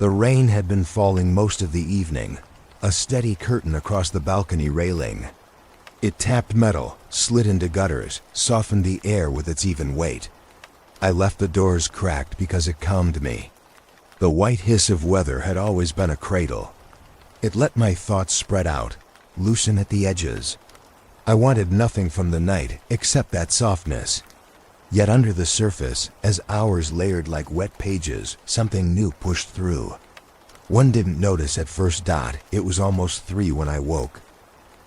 The rain had been falling most of the evening, a steady curtain across the balcony railing. It tapped metal, slid into gutters, softened the air with its even weight. I left the doors cracked because it calmed me. The white hiss of weather had always been a cradle. It let my thoughts spread out, loosen at the edges. I wanted nothing from the night except that softness. Yet under the surface, as hours layered like wet pages, something new pushed through. One didn't notice at first dot, it was almost 3 when I woke.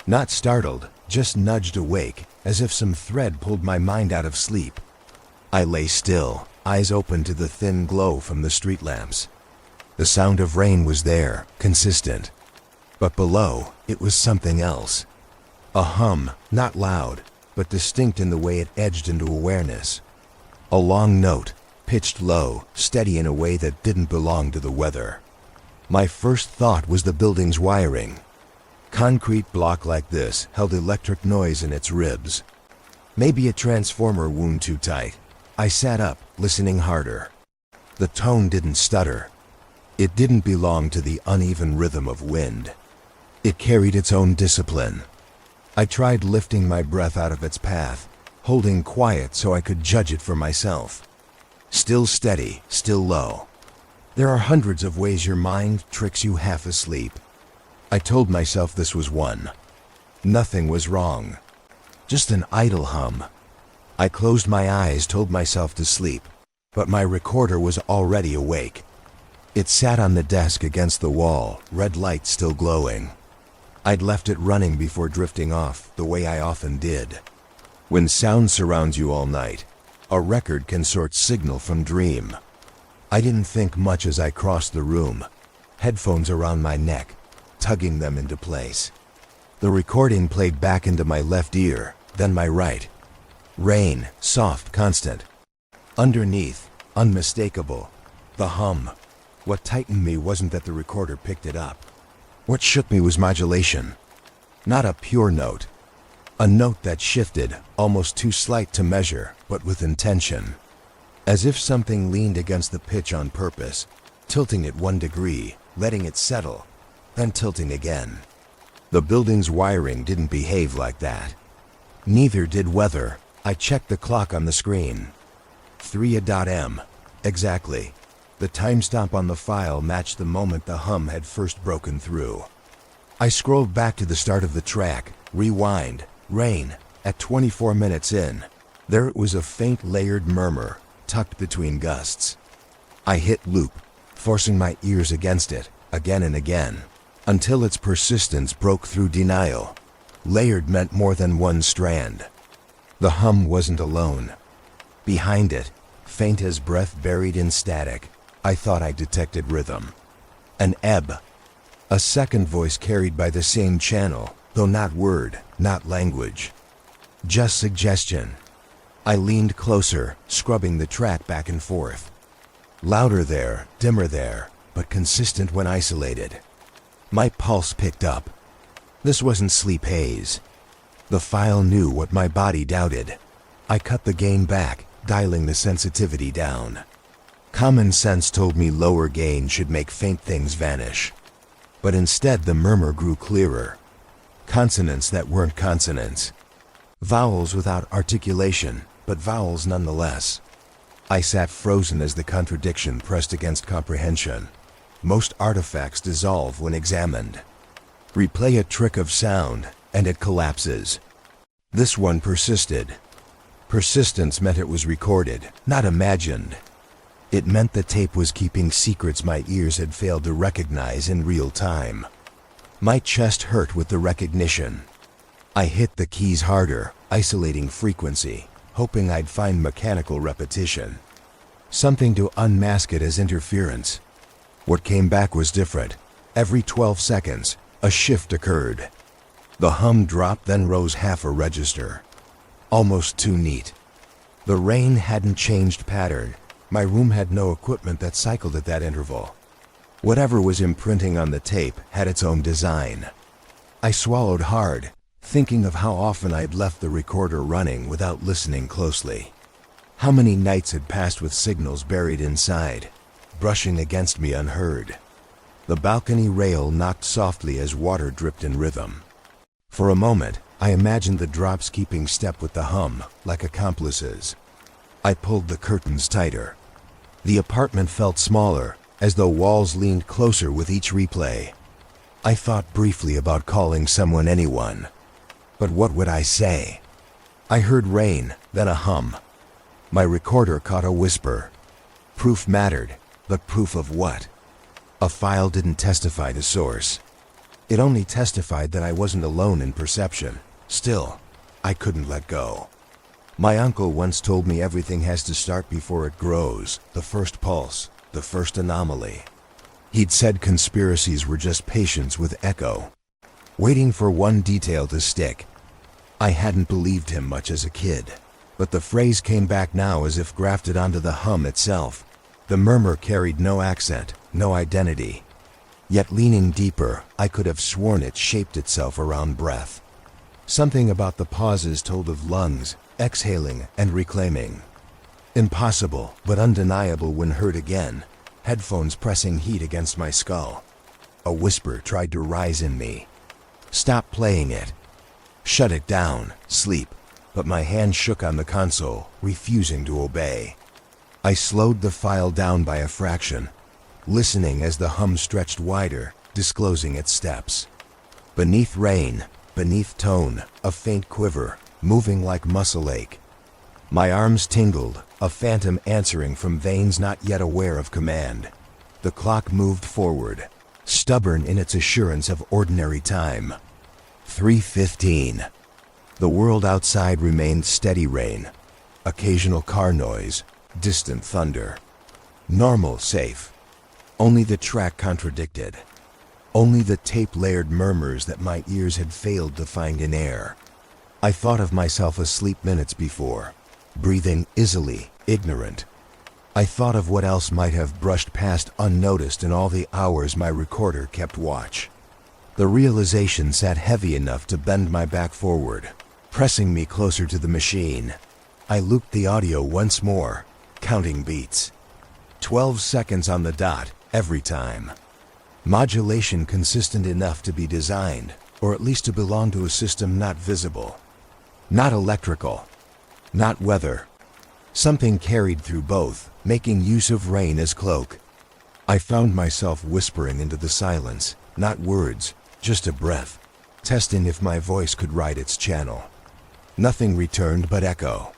Not startled, just nudged awake, as if some thread pulled my mind out of sleep. I lay still, eyes open to the thin glow from the street lamps. The sound of rain was there, consistent. But below, it was something else. A hum, not loud, but distinct in the way it edged into awareness. A long note, pitched low, steady in a way that didn't belong to the weather. My first thought was the building's wiring. Concrete block like this held electric noise in its ribs. Maybe a transformer wound too tight. I sat up, listening harder. The tone didn't stutter. It didn't belong to the uneven rhythm of wind. It carried its own discipline. I tried lifting my breath out of its path, holding quiet so I could judge it for myself. Still steady, still low. There are hundreds of ways your mind tricks you half asleep. I told myself this was one. Nothing was wrong. Just an idle hum. I closed my eyes, told myself to sleep, but my recorder was already awake. It sat on the desk against the wall, red light still glowing. I'd left it running before drifting off, the way I often did. When sound surrounds you all night, a record can sort signal from dream. I didn't think much as I crossed the room, headphones around my neck, tugging them into place. The recording played back into my left ear, then my right. Rain, soft, constant. Underneath, unmistakable, the hum. What tightened me wasn't that the recorder picked it up. What shook me was modulation. Not a pure note. A note that shifted, almost too slight to measure, but with intention. As if something leaned against the pitch on purpose, tilting it 1 degree, letting it settle, then tilting again. The building's wiring didn't behave like that. Neither did weather. I checked the clock on the screen. 3:00 exactly. The timestamp on the file matched the moment the hum had first broken through. I scrolled back to the start of the track, rewind, rain, at 24 minutes in. There it was, a faint layered murmur, tucked between gusts. I hit loop, forcing my ears against it, again and again, until its persistence broke through denial. Layered meant more than one strand. The hum wasn't alone. Behind it, faint as breath buried in static, I thought I detected rhythm. An ebb. A second voice carried by the same channel, though not word, not language. Just suggestion. I leaned closer, scrubbing the track back and forth. Louder there, dimmer there, but consistent when isolated. My pulse picked up. This wasn't sleep haze. The file knew what my body doubted. I cut the gain back, dialing the sensitivity down. Common sense told me lower gain should make faint things vanish. But instead the murmur grew clearer. Consonants that weren't consonants. Vowels without articulation, but vowels nonetheless. I sat frozen as the contradiction pressed against comprehension. Most artifacts dissolve when examined. Replay a trick of sound, and it collapses. This one persisted. Persistence meant it was recorded, not imagined. It meant the tape was keeping secrets my ears had failed to recognize in real time. My chest hurt with the recognition. I hit the keys harder, isolating frequency, hoping I'd find mechanical repetition. Something to unmask it as interference. What came back was different. Every 12 seconds, a shift occurred. The hum dropped, then rose half a register. Almost too neat. The rain hadn't changed pattern. My room had no equipment that cycled at that interval. Whatever was imprinting on the tape had its own design. I swallowed hard, thinking of how often I'd left the recorder running without listening closely. How many nights had passed with signals buried inside, brushing against me unheard. The balcony rail knocked softly as water dripped in rhythm. For a moment, I imagined the drops keeping step with the hum, like accomplices. I pulled the curtains tighter. The apartment felt smaller, as though walls leaned closer with each replay. I thought briefly about calling anyone. But what would I say? I heard rain, then a hum. My recorder caught a whisper. Proof mattered, but proof of what? A file didn't testify to source. It only testified that I wasn't alone in perception. Still, I couldn't let go. My uncle once told me everything has to start before it grows, the first pulse, the first anomaly. He'd said conspiracies were just patience with echo, waiting for one detail to stick. I hadn't believed him much as a kid, but the phrase came back now as if grafted onto the hum itself. The murmur carried no accent, no identity. Yet leaning deeper, I could have sworn it shaped itself around breath. Something about the pauses told of lungs, exhaling and reclaiming. Impossible, but undeniable when heard again, headphones pressing heat against my skull. A whisper tried to rise in me. Stop playing it. Shut it down, sleep. But my hand shook on the console, refusing to obey. I slowed the file down by a fraction, listening as the hum stretched wider, disclosing its steps. Beneath rain, beneath tone, a faint quiver, moving like muscle ache. My arms tingled, a phantom answering from veins not yet aware of command. The clock moved forward, stubborn in its assurance of ordinary time. 3:15. The world outside remained steady rain. Occasional car noise, distant thunder. Normal, safe. Only the track contradicted. Only the tape-layered murmurs that my ears had failed to find in air. I thought of myself asleep minutes before, breathing easily, ignorant. I thought of what else might have brushed past unnoticed in all the hours my recorder kept watch. The realization sat heavy enough to bend my back forward, pressing me closer to the machine. I looped the audio once more, counting beats. 12 seconds on the dot, every time. Modulation consistent enough to be designed, or at least to belong to a system not visible. Not electrical. Not weather. Something carried through both, making use of rain as cloak. I found myself whispering into the silence, not words, just a breath, testing if my voice could ride its channel. Nothing returned but echo.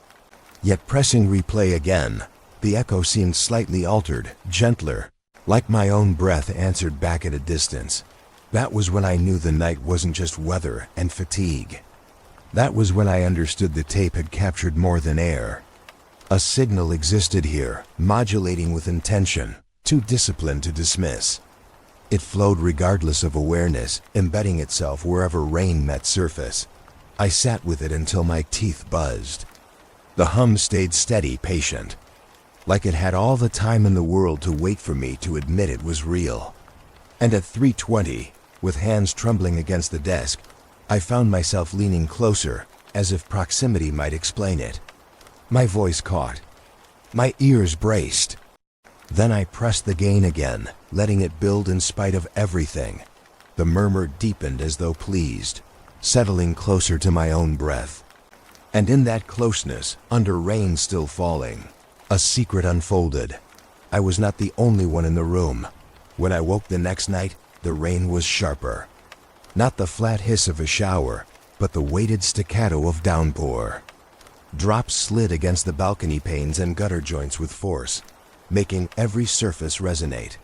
Yet pressing replay again, the echo seemed slightly altered, gentler, like my own breath answered back at a distance. That was when I knew the night wasn't just weather and fatigue. That was when I understood the tape had captured more than air. A signal existed here, modulating with intention, too disciplined to dismiss. It flowed regardless of awareness, embedding itself wherever rain met surface. I sat with it until my teeth buzzed. The hum stayed steady, patient, like it had all the time in the world to wait for me to admit it was real. And at 3:20, with hands trembling against the desk, I found myself leaning closer, as if proximity might explain it. My voice caught. My ears braced. Then I pressed the gain again, letting it build in spite of everything. The murmur deepened as though pleased, settling closer to my own breath. And in that closeness, under rain still falling, a secret unfolded. I was not the only one in the room. When I woke the next night, the rain was sharper. Not the flat hiss of a shower, but the weighted staccato of downpour. Drops slid against the balcony panes and gutter joints with force, making every surface resonate.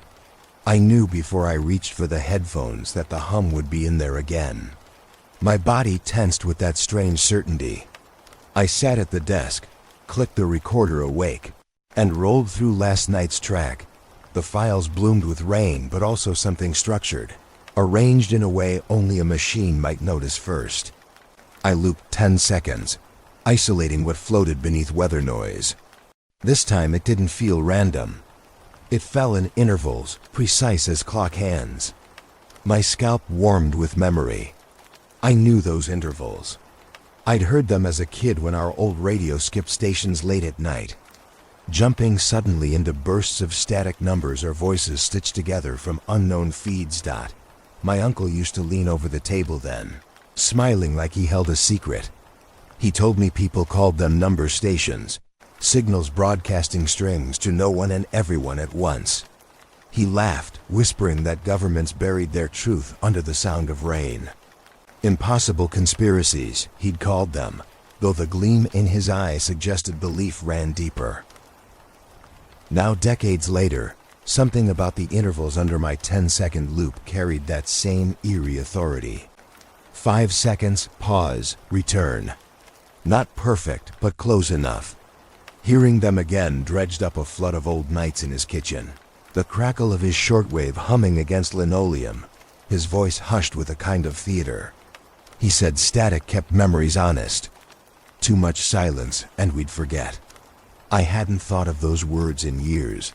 I knew before I reached for the headphones that the hum would be in there again. My body tensed with that strange certainty. I sat at the desk, clicked the recorder awake, and rolled through last night's track. The files bloomed with rain, but also something structured, arranged in a way only a machine might notice first. I looped 10 seconds, isolating what floated beneath weather noise. This time it didn't feel random. It fell in intervals, precise as clock hands. My scalp warmed with memory. I knew those intervals. I'd heard them as a kid when our old radio skipped stations late at night. jumping suddenly into bursts of static numbers or voices stitched together from unknown feeds. My uncle used to lean over the table then, smiling like he held a secret. He told me people called them number stations, signals broadcasting strings to no one and everyone at once. He laughed, whispering that governments buried their truth under the sound of rain. Impossible conspiracies, he'd called them, though the gleam in his eye suggested belief ran deeper. Now, decades later, something about the intervals under my 10-second loop carried that same eerie authority. 5 seconds, pause, return. Not perfect, but close enough. Hearing them again dredged up a flood of old nights in his kitchen. The crackle of his shortwave humming against linoleum, his voice hushed with a kind of theater. He said static kept memories honest. Too much silence, and we'd forget. I hadn't thought of those words in years.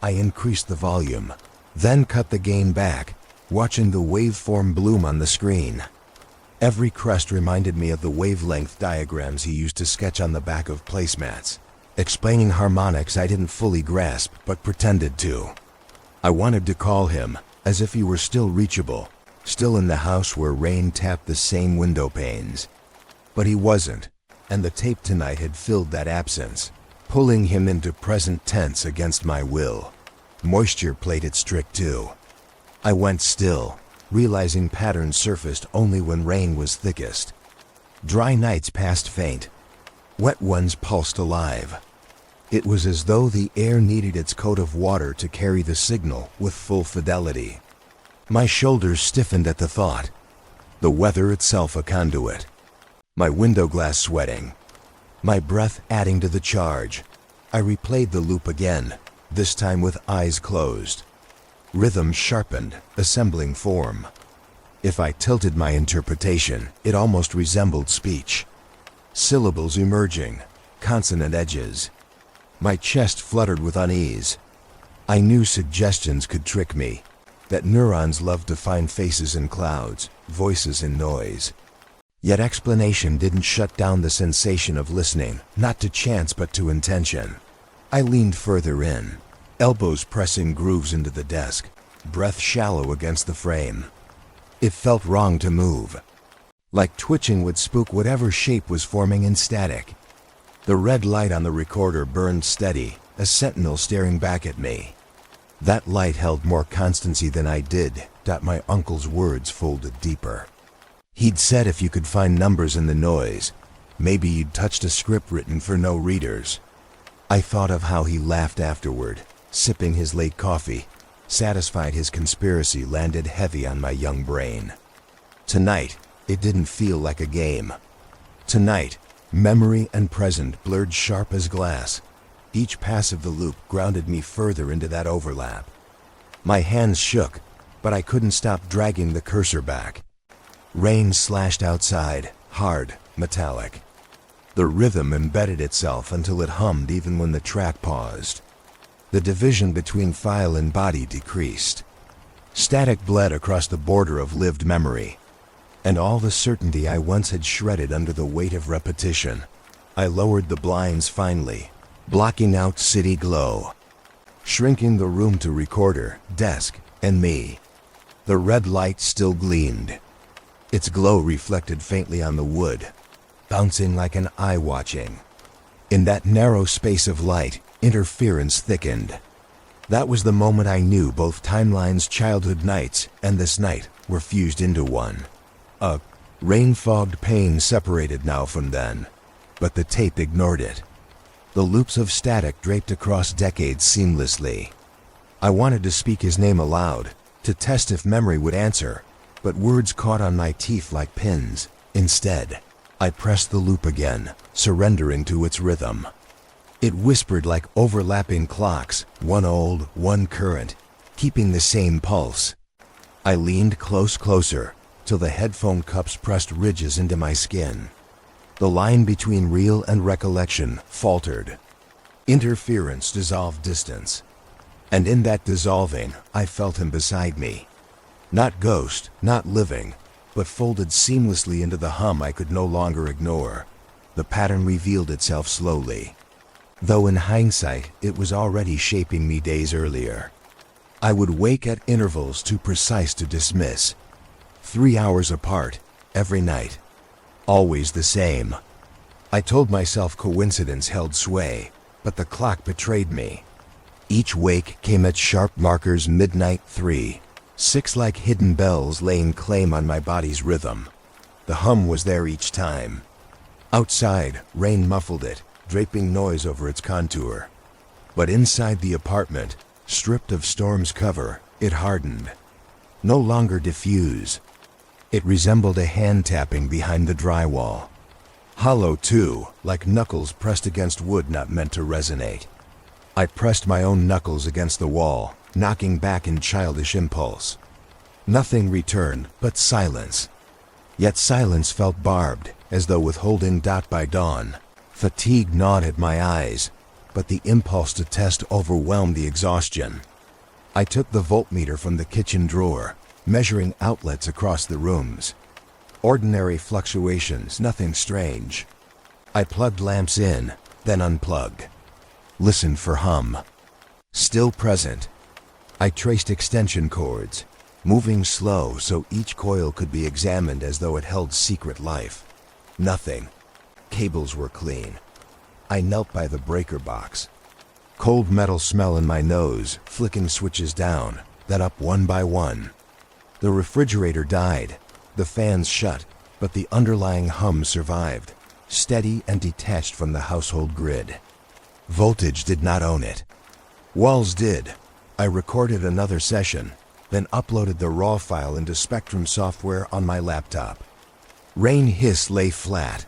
I increased the volume, then cut the gain back, watching the waveform bloom on the screen. Every crest reminded me of the wavelength diagrams he used to sketch on the back of placemats, explaining harmonics I didn't fully grasp but pretended to. I wanted to call him, as if he were still reachable, still in the house where rain tapped the same window panes. But he wasn't, and the tape tonight had filled that absence, pulling him into present tense against my will. Moisture played its trick too. I went still, realizing patterns surfaced only when rain was thickest. Dry nights passed faint. Wet ones pulsed alive. It was as though the air needed its coat of water to carry the signal with full fidelity. My shoulders stiffened at the thought. The weather itself a conduit. My window glass sweating. My breath adding to the charge. I replayed the loop again, this time with eyes closed. Rhythm sharpened, assembling form. If I tilted my interpretation, it almost resembled speech. Syllables emerging, consonant edges. My chest fluttered with unease. I knew suggestions could trick me, that neurons loved to find faces in clouds, voices in noise. Yet explanation didn't shut down the sensation of listening, not to chance but to intention. I leaned further in, elbows pressing grooves into the desk, breath shallow against the frame. It felt wrong to move. Like twitching would spook whatever shape was forming in static. The red light on the recorder burned steady, a sentinel staring back at me. That light held more constancy than I did. My uncle's words folded deeper. He'd said if you could find numbers in the noise, maybe you'd touched a script written for no readers. I thought of how he laughed afterward, sipping his late coffee, satisfied his conspiracy landed heavy on my young brain. Tonight, it didn't feel like a game. Tonight, memory and present blurred sharp as glass. Each pass of the loop grounded me further into that overlap. My hands shook, but I couldn't stop dragging the cursor back. Rain slashed outside, hard, metallic. The rhythm embedded itself until it hummed even when the track paused. The division between file and body decreased. Static bled across the border of lived memory, and all the certainty I once had shredded under the weight of repetition. I lowered the blinds finally, blocking out city glow, shrinking the room to recorder, desk, and me. The red light still gleamed. Its glow reflected faintly on the wood, bouncing like an eye watching. In that narrow space of light, interference thickened. That was the moment I knew both Timeline's childhood nights and this night were fused into one. A rain-fogged pain separated now from then, but the tape ignored it. The loops of static draped across decades seamlessly. I wanted to speak his name aloud, to test if memory would answer, but words caught on my teeth like pins. Instead, I pressed the loop again, surrendering to its rhythm. It whispered like overlapping clocks, one old, one current, keeping the same pulse. I leaned closer, till the headphone cups pressed ridges into my skin. The line between real and recollection faltered. Interference dissolved distance. And in that dissolving, I felt him beside me. Not ghost, not living, but folded seamlessly into the hum I could no longer ignore. The pattern revealed itself slowly. though in hindsight it was already shaping me days earlier. I would wake at intervals too precise to dismiss, 3 hours apart, every night. Always the same. I told myself coincidence held sway, but the clock betrayed me. Each wake came at sharp markers: midnight, 3, 6, like hidden bells laying claim on my body's rhythm. The hum was there each time. Outside, rain muffled it, draping noise over its contour. But inside the apartment, stripped of storm's cover, it hardened. No longer diffuse. It resembled a hand tapping behind the drywall. Hollow too, like knuckles pressed against wood not meant to resonate. I pressed my own knuckles against the wall, knocking back in childish impulse. Nothing returned but silence. Yet silence felt barbed, as though withholding dot by dawn. Fatigue gnawed at my eyes, but the impulse to test overwhelmed the exhaustion. I took the voltmeter from the kitchen drawer, measuring outlets across the rooms. Ordinary fluctuations, nothing strange. I plugged lamps in, then unplugged. Listened for hum. Still present. I traced extension cords, moving slow so each coil could be examined as though it held secret life. Nothing. Cables were clean. I knelt by the breaker box. Cold metal smell in my nose, flicking switches down, then up one by one. The refrigerator died. The fans shut, but the underlying hum survived, steady and detached from the household grid. Voltage did not own it. Walls did. I recorded another session, then uploaded the raw file into Spectrum software on my laptop. Rain hiss lay flat.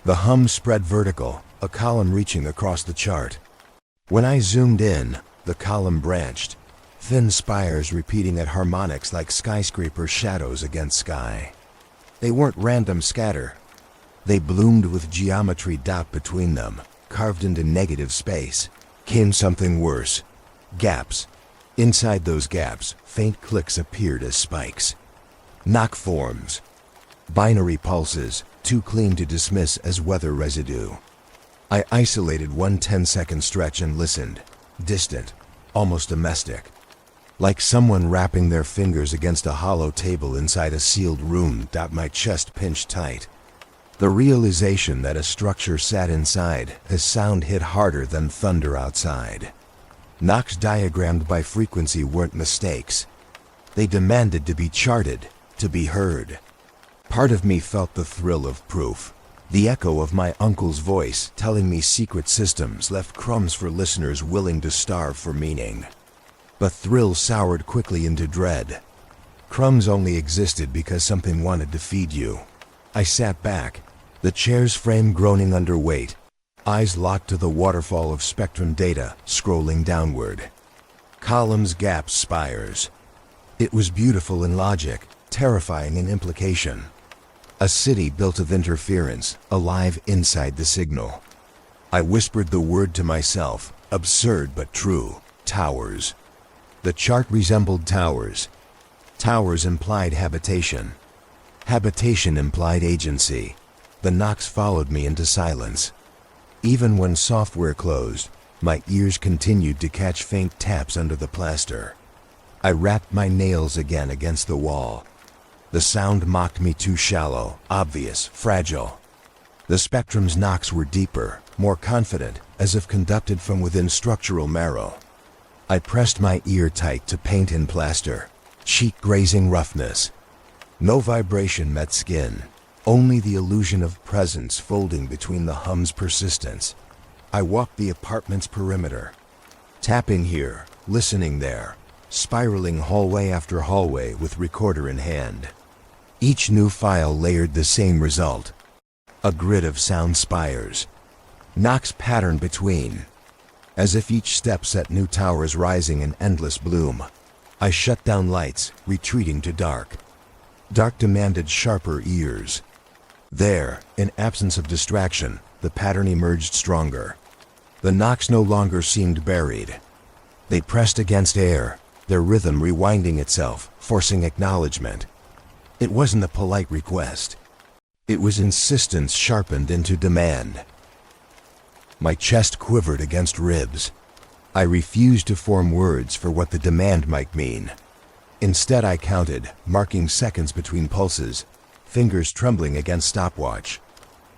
The hum spread vertical, a column reaching across the chart. When I zoomed in, the column branched, thin spires repeating at harmonics like skyscraper shadows against sky. They weren't random scatter. They bloomed with geometry dot between them, carved into negative space. Came something worse. Gaps. Inside those gaps, faint clicks appeared as spikes. Knock forms. Binary pulses, too clean to dismiss as weather residue. I isolated one 10-second stretch and listened. Distant, almost domestic. Like someone rapping their fingers against a hollow table inside a sealed room. My chest pinched tight. The realization that a structure sat inside as sound hit harder than thunder outside. Knocks diagrammed by frequency weren't mistakes. They demanded to be charted, to be heard. Part of me felt the thrill of proof. The echo of my uncle's voice telling me secret systems left crumbs for listeners willing to starve for meaning. But thrill soured quickly into dread. Crumbs only existed because something wanted to feed you. I sat back, the chair's frame groaning under weight, eyes locked to the waterfall of Spectrum data scrolling downward. Columns, gaps, spires. It was beautiful in logic, terrifying in implication. A city built of interference, alive inside the signal. I whispered the word to myself, absurd but true: towers. The chart resembled towers. Towers implied habitation. Habitation implied agency. The knocks followed me into silence. Even when software closed, my ears continued to catch faint taps under the plaster. I rapped my nails again against the wall. The sound mocked me: too shallow, obvious, fragile. The Spectrum's knocks were deeper, more confident, as if conducted from within structural marrow. I pressed my ear tight to paint and plaster, cheek grazing roughness. No vibration met skin, only the illusion of presence folding between the hum's persistence. I walked the apartment's perimeter, tapping here, listening there, spiraling hallway after hallway with recorder in hand. Each new file layered the same result: a grid of sound spires, knocks patterned between, as if each step set new towers rising in endless bloom. I shut down lights, retreating to dark. Dark demanded sharper ears. There, in absence of distraction, the pattern emerged stronger. The knocks no longer seemed buried. They pressed against air, their rhythm rewinding itself, forcing acknowledgement. It wasn't a polite request. It was insistence sharpened into demand. My chest quivered against ribs. I refused to form words for what the demand might mean. Instead, I counted, marking seconds between pulses, fingers trembling against stopwatch.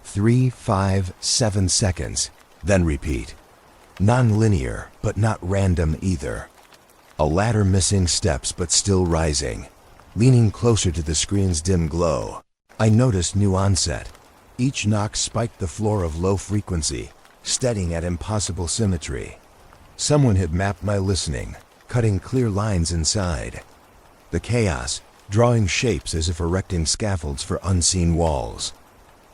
3, 5, 7 seconds, then repeat. Non-linear, but not random either. A ladder missing steps but still rising. Leaning closer to the screen's dim glow, I noticed new onset. Each knock spiked the floor of low frequency, steadying at impossible symmetry. Someone had mapped my listening, cutting clear lines inside. The chaos, drawing shapes as if erecting scaffolds for unseen walls.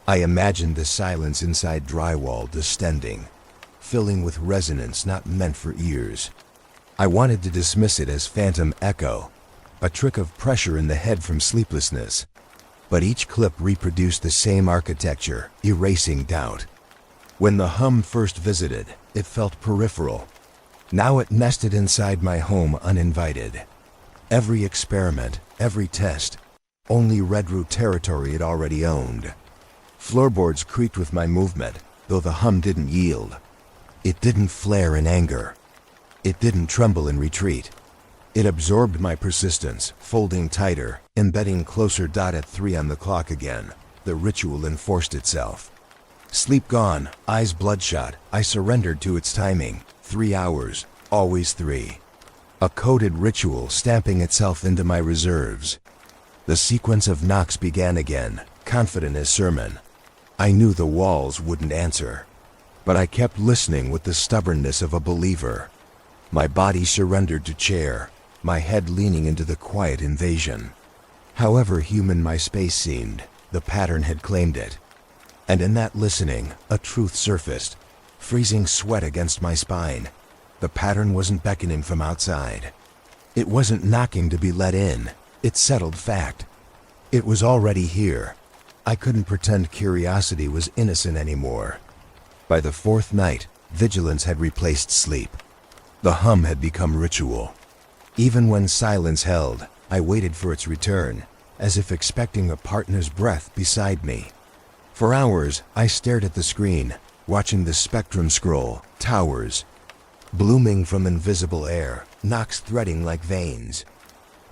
I imagined the silence inside drywall distending, filling with resonance not meant for ears. I wanted to dismiss it as phantom echo, a trick of pressure in the head from sleeplessness. But each clip reproduced the same architecture, erasing doubt. When the hum first visited, it felt peripheral. Now it nested inside my home uninvited. Every experiment, every test, only redroot territory it already owned. Floorboards creaked with my movement, though the hum didn't yield. It didn't flare in anger. It didn't tremble in retreat. It absorbed my persistence, folding tighter, embedding closer. At 3 on the clock again, the ritual enforced itself. Sleep gone, eyes bloodshot, I surrendered to its timing. 3 hours, always 3. A coded ritual stamping itself into my reserves. The sequence of knocks began again, confident as sermon. I knew the walls wouldn't answer, but I kept listening with the stubbornness of a believer. My body surrendered to chair, my head leaning into the quiet invasion. However human my space seemed, the pattern had claimed it. And in that listening, a truth surfaced, freezing sweat against my spine. The pattern wasn't beckoning from outside. It wasn't knocking to be let in. It settled fact. It was already here. I couldn't pretend curiosity was innocent anymore. By the 4th night, vigilance had replaced sleep. The hum had become ritual. Even when silence held, I waited for its return, as if expecting a partner's breath beside me. For hours, I stared at the screen, watching the spectrum scroll, towers, blooming from invisible air, knocks threading like veins.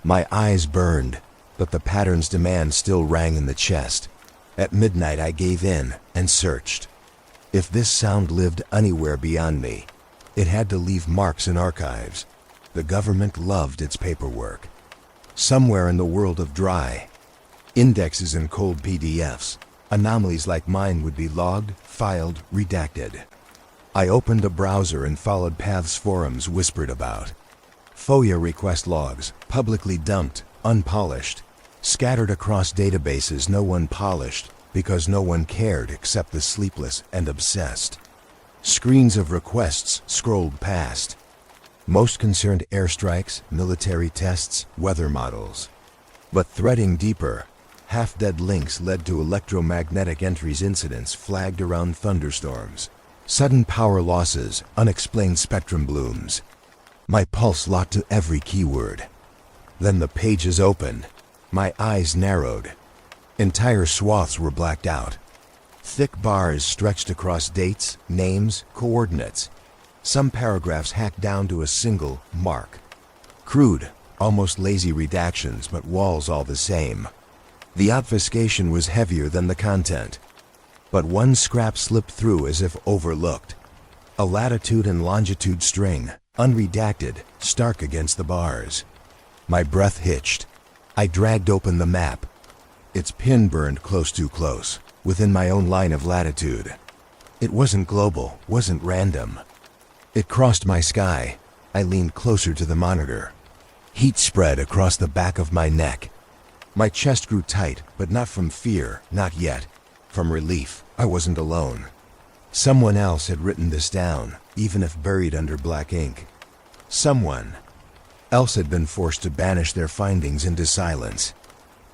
My eyes burned, but the pattern's demand still rang in the chest. At midnight, I gave in and searched. If this sound lived anywhere beyond me, it had to leave marks in archives. The government loved its paperwork. Somewhere in the world of dry, indexes and cold PDFs, anomalies like mine would be logged, filed, redacted. I opened a browser and followed paths forums whispered about. FOIA request logs, publicly dumped, unpolished, scattered across databases no one polished because no one cared except the sleepless and obsessed. Screens of requests scrolled past. Most concerned airstrikes, military tests, weather models. But threading deeper, half-dead links led to electromagnetic entries incidents flagged around thunderstorms. Sudden power losses, unexplained spectrum blooms. My pulse locked to every keyword. Then the pages opened. My eyes narrowed. Entire swaths were blacked out. Thick bars stretched across dates, names, coordinates. Some paragraphs hacked down to a single mark. Crude, almost lazy redactions, but walls all the same. The obfuscation was heavier than the content. But one scrap slipped through as if overlooked. A latitude and longitude string, unredacted, stark against the bars. My breath hitched. I dragged open the map. Its pin burned close too close, within my own line of latitude. It wasn't global, wasn't random. It crossed my sky. I leaned closer to the monitor. Heat spread across the back of my neck. My chest grew tight, but not from fear, not yet. From relief, I wasn't alone. Someone else had written this down, even if buried under black ink. Someone else had been forced to banish their findings into silence.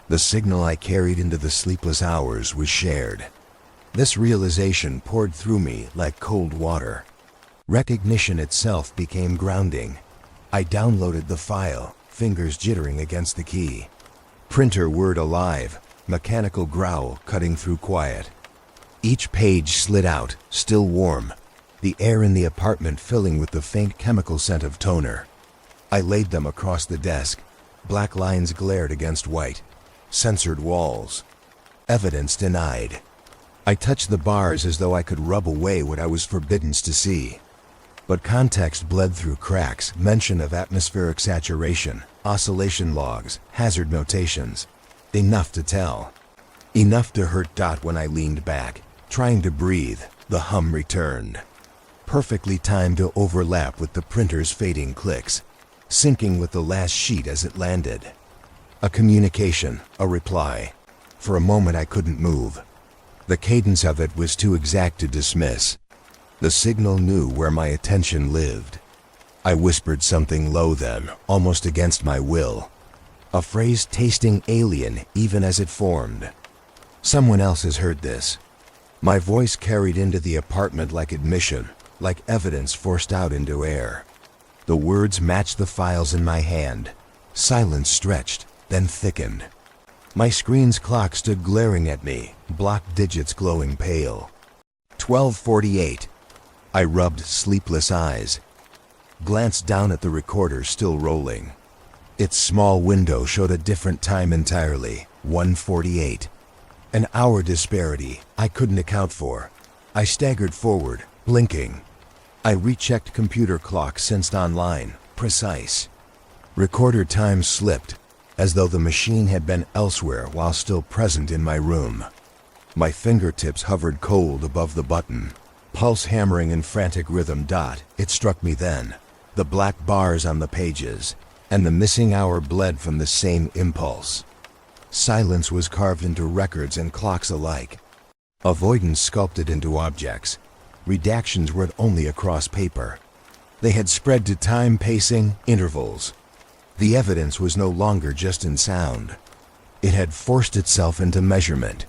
The signal I carried into the sleepless hours was shared. This realization poured through me like cold water. Recognition itself became grounding. I downloaded the file, fingers jittering against the key. Printer word alive, mechanical growl cutting through quiet. Each page slid out, still warm. the air in the apartment filling with the faint chemical scent of toner. I laid them across the desk. Black lines glared against white. Censored walls. Evidence denied. I touched the bars as though I could rub away what I was forbidden to see. But context bled through cracks, mention of atmospheric saturation, oscillation logs, hazard notations. Enough to tell. Enough to hurt. When I leaned back, trying to breathe, the hum returned. Perfectly timed to overlap with the printer's fading clicks, syncing with the last sheet as it landed. A communication, a reply. For a moment I couldn't move. The cadence of it was too exact to dismiss. The signal knew where my attention lived. I whispered something low then, almost against my will. A phrase tasting alien even as it formed. Someone else has heard this. My voice carried into the apartment like admission, like evidence forced out into air. The words matched the files in my hand. Silence stretched, then thickened. My screen's clock stood glaring at me, block digits glowing pale. 12:48. I rubbed sleepless eyes. Glanced down at the recorder still rolling. Its small window showed a different time entirely, 1:48. An hour disparity I couldn't account for. I staggered forward, blinking. I rechecked computer clock sensed online, precise. Recorder time slipped, as though the machine had been elsewhere while still present in my room. My fingertips hovered cold above the button, pulse hammering in frantic rhythm. It struck me then, the black bars on the pages, and the missing hour bled from the same impulse. Silence was carved into records and clocks alike. Avoidance sculpted into objects. Redactions read only across paper. They had spread to time pacing, intervals. The evidence was no longer just in sound. It had forced itself into measurement.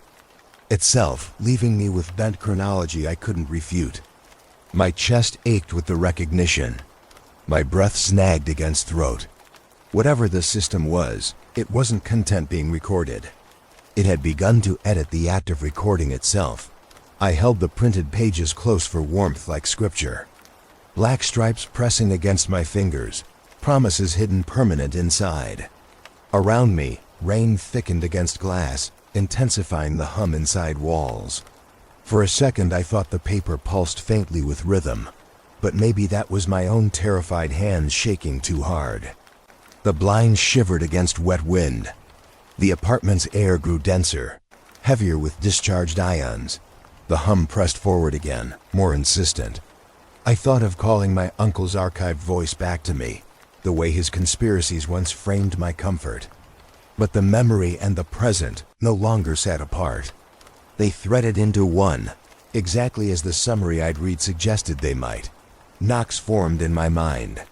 Itself, leaving me with bent chronology I couldn't refute. My chest ached with the recognition. My breath snagged against throat. Whatever the system was, it wasn't content being recorded. It had begun to edit the act of recording itself. I held the printed pages close for warmth like scripture. Black stripes pressing against my fingers, promises hidden permanent inside. Around me, rain thickened against glass, intensifying the hum inside walls. For a second I thought the paper pulsed faintly with rhythm, but maybe that was my own terrified hands shaking too hard. The blinds shivered against wet wind. The apartment's air grew denser, heavier with discharged ions. The hum pressed forward again, more insistent. I thought of calling my uncle's archived voice back to me, the way his conspiracies once framed my comfort. But the memory and the present no longer sat apart. They threaded into one, exactly as the summary I'd read suggested they might. Knocks formed in my mind.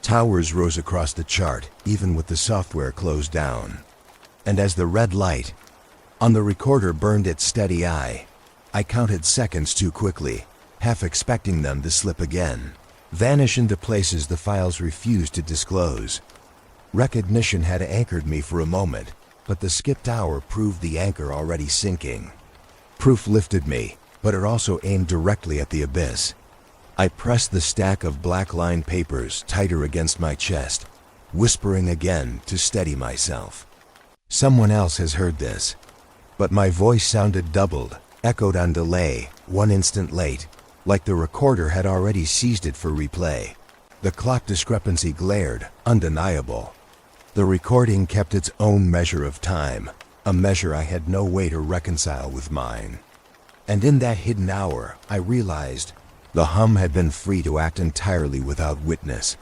Towers rose across the chart, even with the software closed down. And as the red light on the recorder burned its steady eye, I counted seconds too quickly, half expecting them to slip again, vanish into places the files refused to disclose. Recognition had anchored me for a moment, but the skipped hour proved the anchor already sinking. Proof lifted me, but it also aimed directly at the abyss. I pressed the stack of black-lined papers tighter against my chest, whispering again to steady myself. Someone else has heard this. But my voice sounded doubled, echoed on delay, 1 instant late, like the recorder had already seized it for replay. The clock discrepancy glared, undeniable. The recording kept its own measure of time, a measure I had no way to reconcile with mine. And in that hidden hour, I realized the hum had been free to act entirely without witness.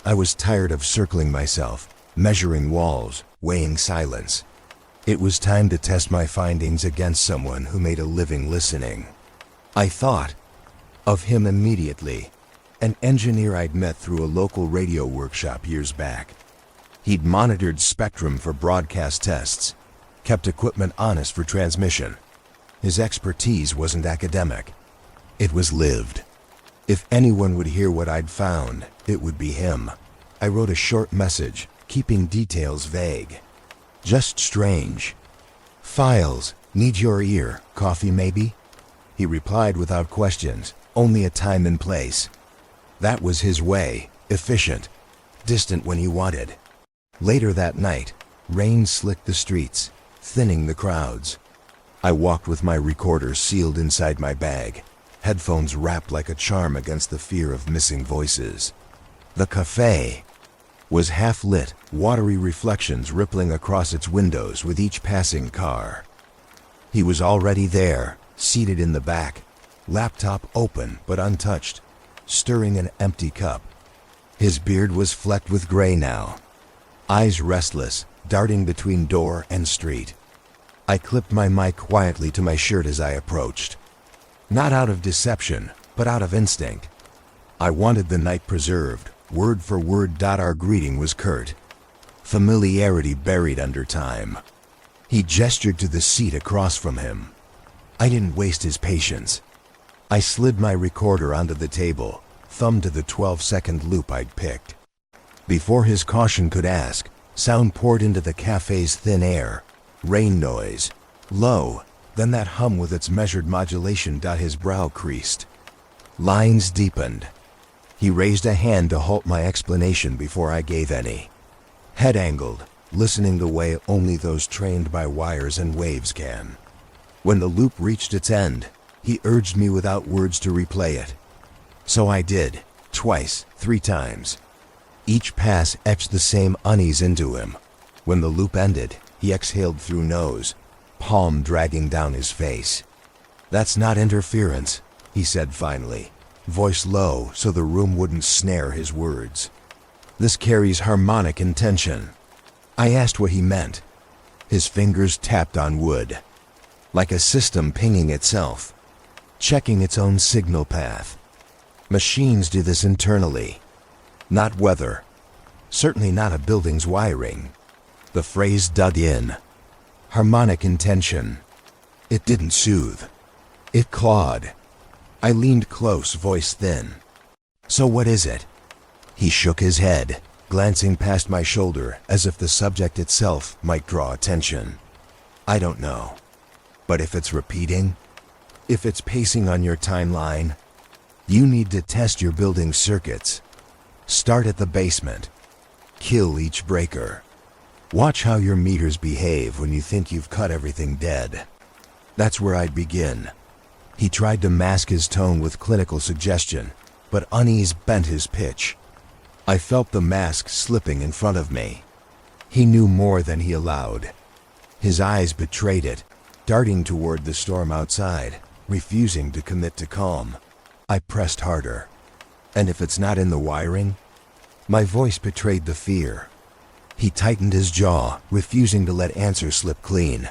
I was tired of circling myself, measuring walls, weighing silence. It was time to test my findings against someone who made a living listening. I thought of him immediately, an engineer I'd met through a local radio workshop years back. He'd monitored spectrum for broadcast tests, kept equipment honest for transmission. His expertise wasn't academic. It was lived. If anyone would hear what I'd found, it would be him. I wrote a short message, keeping details vague. Just strange. Files, need your ear, coffee maybe? He replied without questions, only a time and place. That was his way, efficient, distant when he wanted. Later that night, rain slicked the streets, thinning the crowds. I walked with my recorder sealed inside my bag, headphones wrapped like a charm against the fear of missing voices. The cafe was half lit, watery reflections rippling across its windows with each passing car. He was already there, seated in the back, laptop open but untouched, stirring an empty cup. His beard was flecked with gray now, eyes restless, darting between door and street. I clipped my mic quietly to my shirt as I approached. Not out of deception, but out of instinct. I wanted the night preserved, word for word. Our greeting was curt, familiarity buried under time. He gestured to the seat across from him. I didn't waste his patience. I slid my recorder onto the table, thumbed to the 12-second loop I'd picked. Before his caution could ask, sound poured into the cafe's thin air. Rain noise, low, then that hum with its measured modulation. His brow creased. Lines deepened. He raised a hand to halt my explanation before I gave any. Head angled, listening the way only those trained by wires and waves can. When the loop reached its end, he urged me without words to replay it. So I did, twice, 3 times. Each pass etched the same unease into him. When the loop ended, he exhaled through nose, palm dragging down his face. "That's not interference," he said finally, voice low so the room wouldn't snare his words. "This carries harmonic intention." I asked what he meant. His fingers tapped on wood, like a system pinging itself, checking its own signal path. Machines do this internally, not weather, certainly not a building's wiring. The phrase dug in. Harmonic intention. It didn't soothe. It clawed. I leaned close, voice thin. "So what is it?" He shook his head, glancing past my shoulder as if the subject itself might draw attention. "I don't know. But if it's repeating, if it's pacing on your timeline, you need to test your building's circuits. Start at the basement. Kill each breaker. Watch how your meters behave when you think you've cut everything dead." That's where I'd begin. He tried to mask his tone with clinical suggestion, but unease bent his pitch. I felt the mask slipping in front of me. He knew more than he allowed. His eyes betrayed it, darting toward the storm outside, refusing to commit to calm. I pressed harder. "And if it's not in the wiring?" My voice betrayed the fear. He tightened his jaw, refusing to let answers slip clean.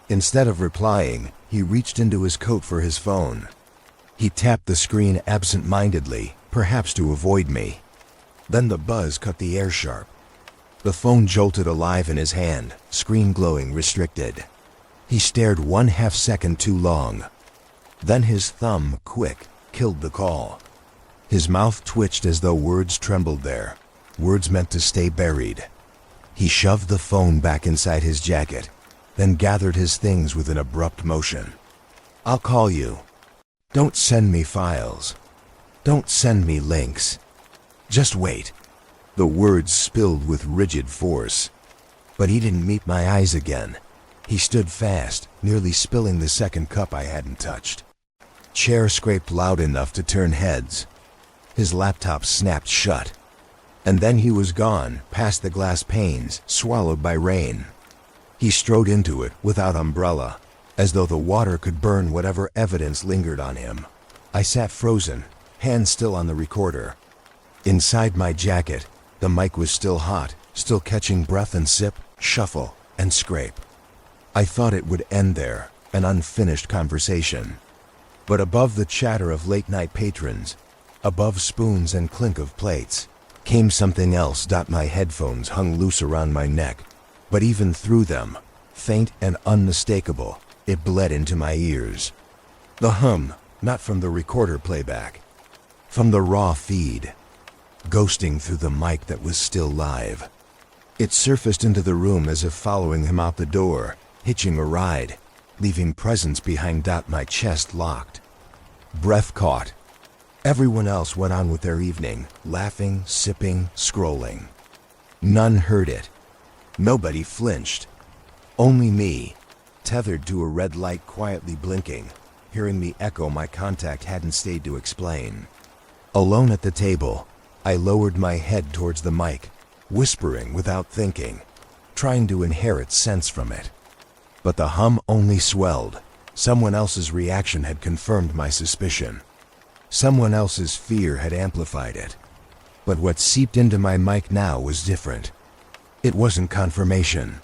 Instead of replying, he reached into his coat for his phone. He tapped the screen absent-mindedly, perhaps to avoid me. Then the buzz cut the air sharp. The phone jolted alive in his hand, screen glowing restricted. He stared 1/2 second too long. Then his thumb, quick, killed the call. His mouth twitched as though words trembled there, words meant to stay buried. He shoved the phone back inside his jacket, then gathered his things with an abrupt motion. "I'll call you. Don't send me files. Don't send me links. Just wait." The words spilled with rigid force. But he didn't meet my eyes again. He stood fast, nearly spilling the second cup I hadn't touched. Chair scraped loud enough to turn heads. His laptop snapped shut. And then he was gone, past the glass panes, swallowed by rain. He strode into it without umbrella, as though the water could burn whatever evidence lingered on him. I sat frozen, hands still on the recorder. Inside my jacket, the mic was still hot, still catching breath and sip, shuffle, and scrape. I thought it would end there, an unfinished conversation. But above the chatter of late-night patrons, above spoons and clink of plates, came something else. My headphones hung loose around my neck, but even through them, faint and unmistakable, it bled into my ears. The hum, not from the recorder playback, from the raw feed, ghosting through the mic that was still live. It surfaced into the room as if following him out the door, hitching a ride, leaving presence behind. My chest locked. Breath caught, Everyone else went on with their evening, laughing, sipping, scrolling. None heard it. Nobody flinched. Only me, tethered to a red light quietly blinking, hearing me echo my contact hadn't stayed to explain. Alone at the table, I lowered my head towards the mic, whispering without thinking, trying to inherit sense from it. But the hum only swelled. Someone else's reaction had confirmed my suspicion. Someone else's fear had amplified it. But what seeped into my mic now was different. It wasn't confirmation.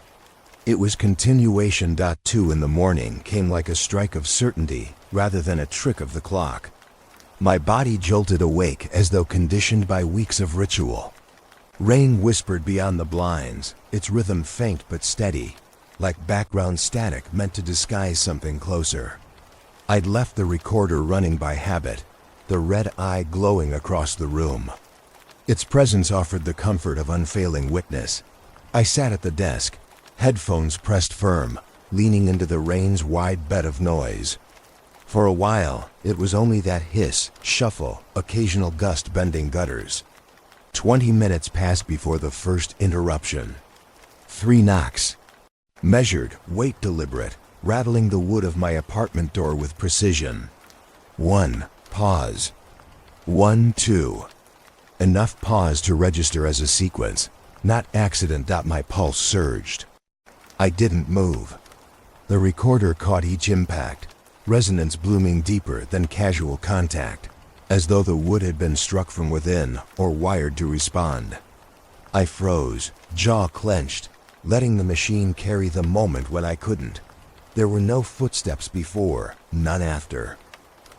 It was continuation. 2 in the morning came like a strike of certainty rather than a trick of the clock. My body jolted awake as though conditioned by weeks of ritual. Rain whispered beyond the blinds, its rhythm faint but steady, like background static meant to disguise something closer. I'd left the recorder running by habit, the red eye glowing across the room. Its presence offered the comfort of unfailing witness. I sat at the desk, headphones pressed firm, leaning into the rain's wide bed of noise. For a while, it was only that hiss, shuffle, occasional gust bending gutters. 20 minutes passed before the first interruption. 3 knocks. Measured, weight deliberate, rattling the wood of my apartment door with precision. 1. Pause. 1, 2. Enough pause to register as a sequence, not accident. My pulse surged. I didn't move. The recorder caught each impact, resonance blooming deeper than casual contact, as though the wood had been struck from within or wired to respond. I froze, jaw clenched, letting the machine carry the moment when I couldn't. There were no footsteps before, none after.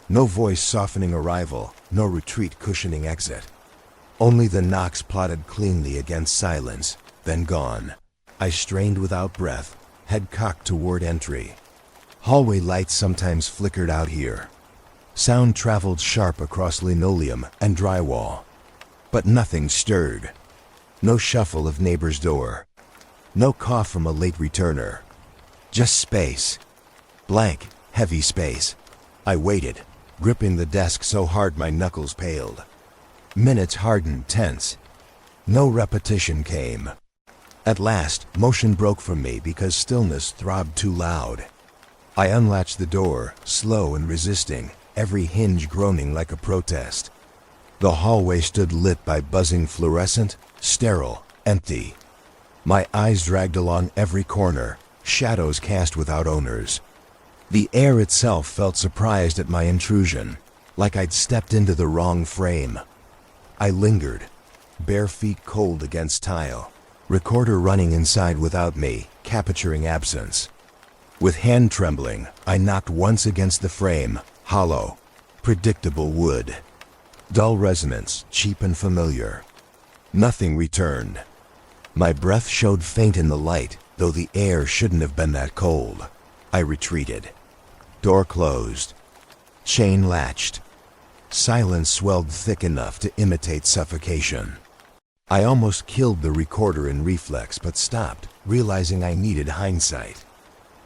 No voice softening arrival, no retreat cushioning exit. Only the knocks plotted cleanly against silence, then gone. I strained without breath, head cocked toward entry. Hallway lights sometimes flickered out here. Sound traveled sharp across linoleum and drywall. But nothing stirred. No shuffle of neighbor's door. No cough from a late returner. Just space. Blank, heavy space. I waited, gripping the desk so hard my knuckles paled. Minutes hardened, tense. No repetition came. At last, motion broke from me because stillness throbbed too loud. I unlatched the door, slow and resisting, every hinge groaning like a protest. The hallway stood lit by buzzing fluorescent, sterile, empty. My eyes dragged along every corner, shadows cast without owners. The air itself felt surprised at my intrusion, like I'd stepped into the wrong frame. I lingered, bare feet cold against tile, recorder running inside without me, capturing absence. With hand trembling, I knocked once against the frame, hollow, predictable wood. Dull resonance, cheap and familiar. Nothing returned. My breath showed faint in the light, though the air shouldn't have been that cold. I retreated. Door closed. Chain latched. Silence swelled thick enough to imitate suffocation. I almost killed the recorder in reflex but stopped, realizing I needed hindsight.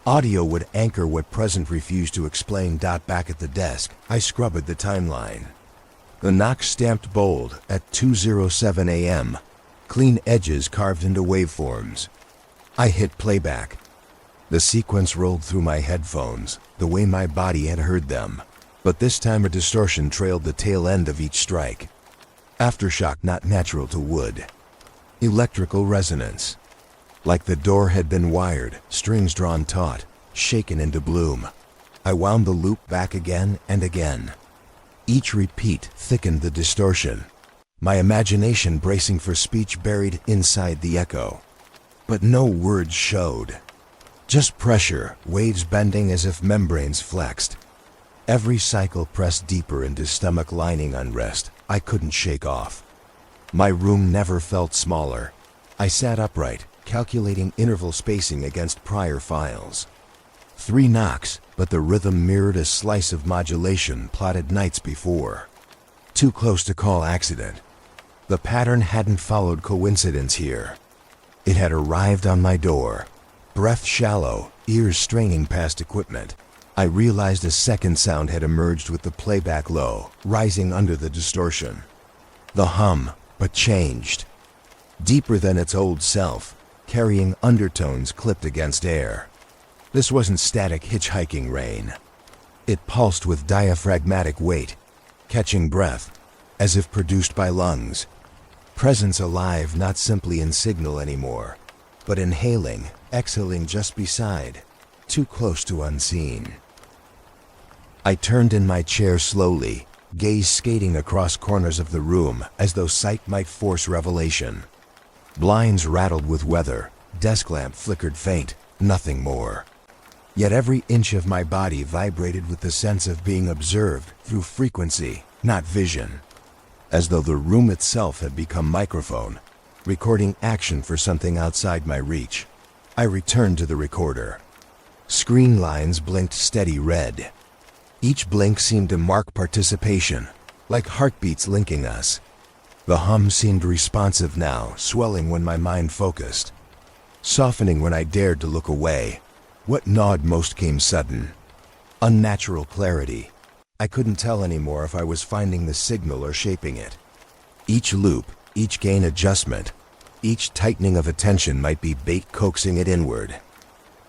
Audio would anchor what present refused to explain. Back at the desk, I scrubbed the timeline. The knock stamped bold at 2:07 a.m., clean edges carved into waveforms. I hit playback. The sequence rolled through my headphones, the way my body had heard them, but this time a distortion trailed the tail end of each strike. Aftershock not natural to wood. Electrical resonance. Like the door had been wired, strings drawn taut, shaken into bloom. I wound the loop back again and again. Each repeat thickened the distortion, my imagination bracing for speech buried inside the echo. But no words showed. Just pressure, waves bending as if membranes flexed. Every cycle pressed deeper into stomach lining unrest I couldn't shake off. My room never felt smaller. I sat upright, calculating interval spacing against prior files. 3 knocks, but the rhythm mirrored a slice of modulation plotted nights before. Too close to call accident. The pattern hadn't followed coincidence here. It had arrived on my door, breath shallow, ears straining past equipment. I realized a second sound had emerged with the playback low, rising under the distortion. The hum, but changed. Deeper than its old self, carrying undertones clipped against air. This wasn't static hitchhiking rain. It pulsed with diaphragmatic weight, catching breath, as if produced by lungs. Presence alive, not simply in signal anymore, but inhaling, exhaling just beside, too close to unseen. I turned in my chair slowly, gaze skating across corners of the room as though sight might force revelation. Blinds rattled with weather, desk lamp flickered faint, nothing more. Yet every inch of my body vibrated with the sense of being observed through frequency, not vision. As though the room itself had become microphone, recording action for something outside my reach. I returned to the recorder. Screen lines blinked steady red. Each blink seemed to mark participation, like heartbeats linking us. The hum seemed responsive now, swelling when my mind focused, softening when I dared to look away. What gnawed most came sudden. Unnatural clarity. I couldn't tell anymore if I was finding the signal or shaping it. Each loop, each gain adjustment, each tightening of attention might be bait coaxing it inward.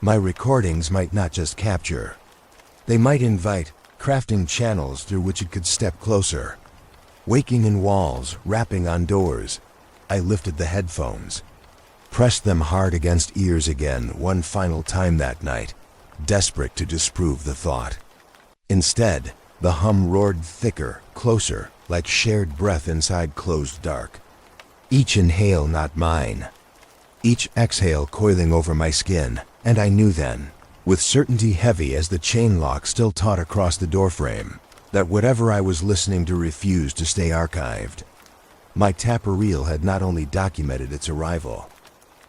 My recordings might not just capture. They might invite, crafting channels through which it could step closer. Waking in walls, rapping on doors. I lifted the headphones, pressed them hard against ears again one final time that night, desperate to disprove the thought. Instead, the hum roared thicker, closer, like shared breath inside closed dark. Each inhale not mine. Each exhale coiling over my skin, and I knew then, with certainty heavy as the chain lock still taut across the doorframe, that whatever I was listening to refused to stay archived. My tapper reel had not only documented its arrival,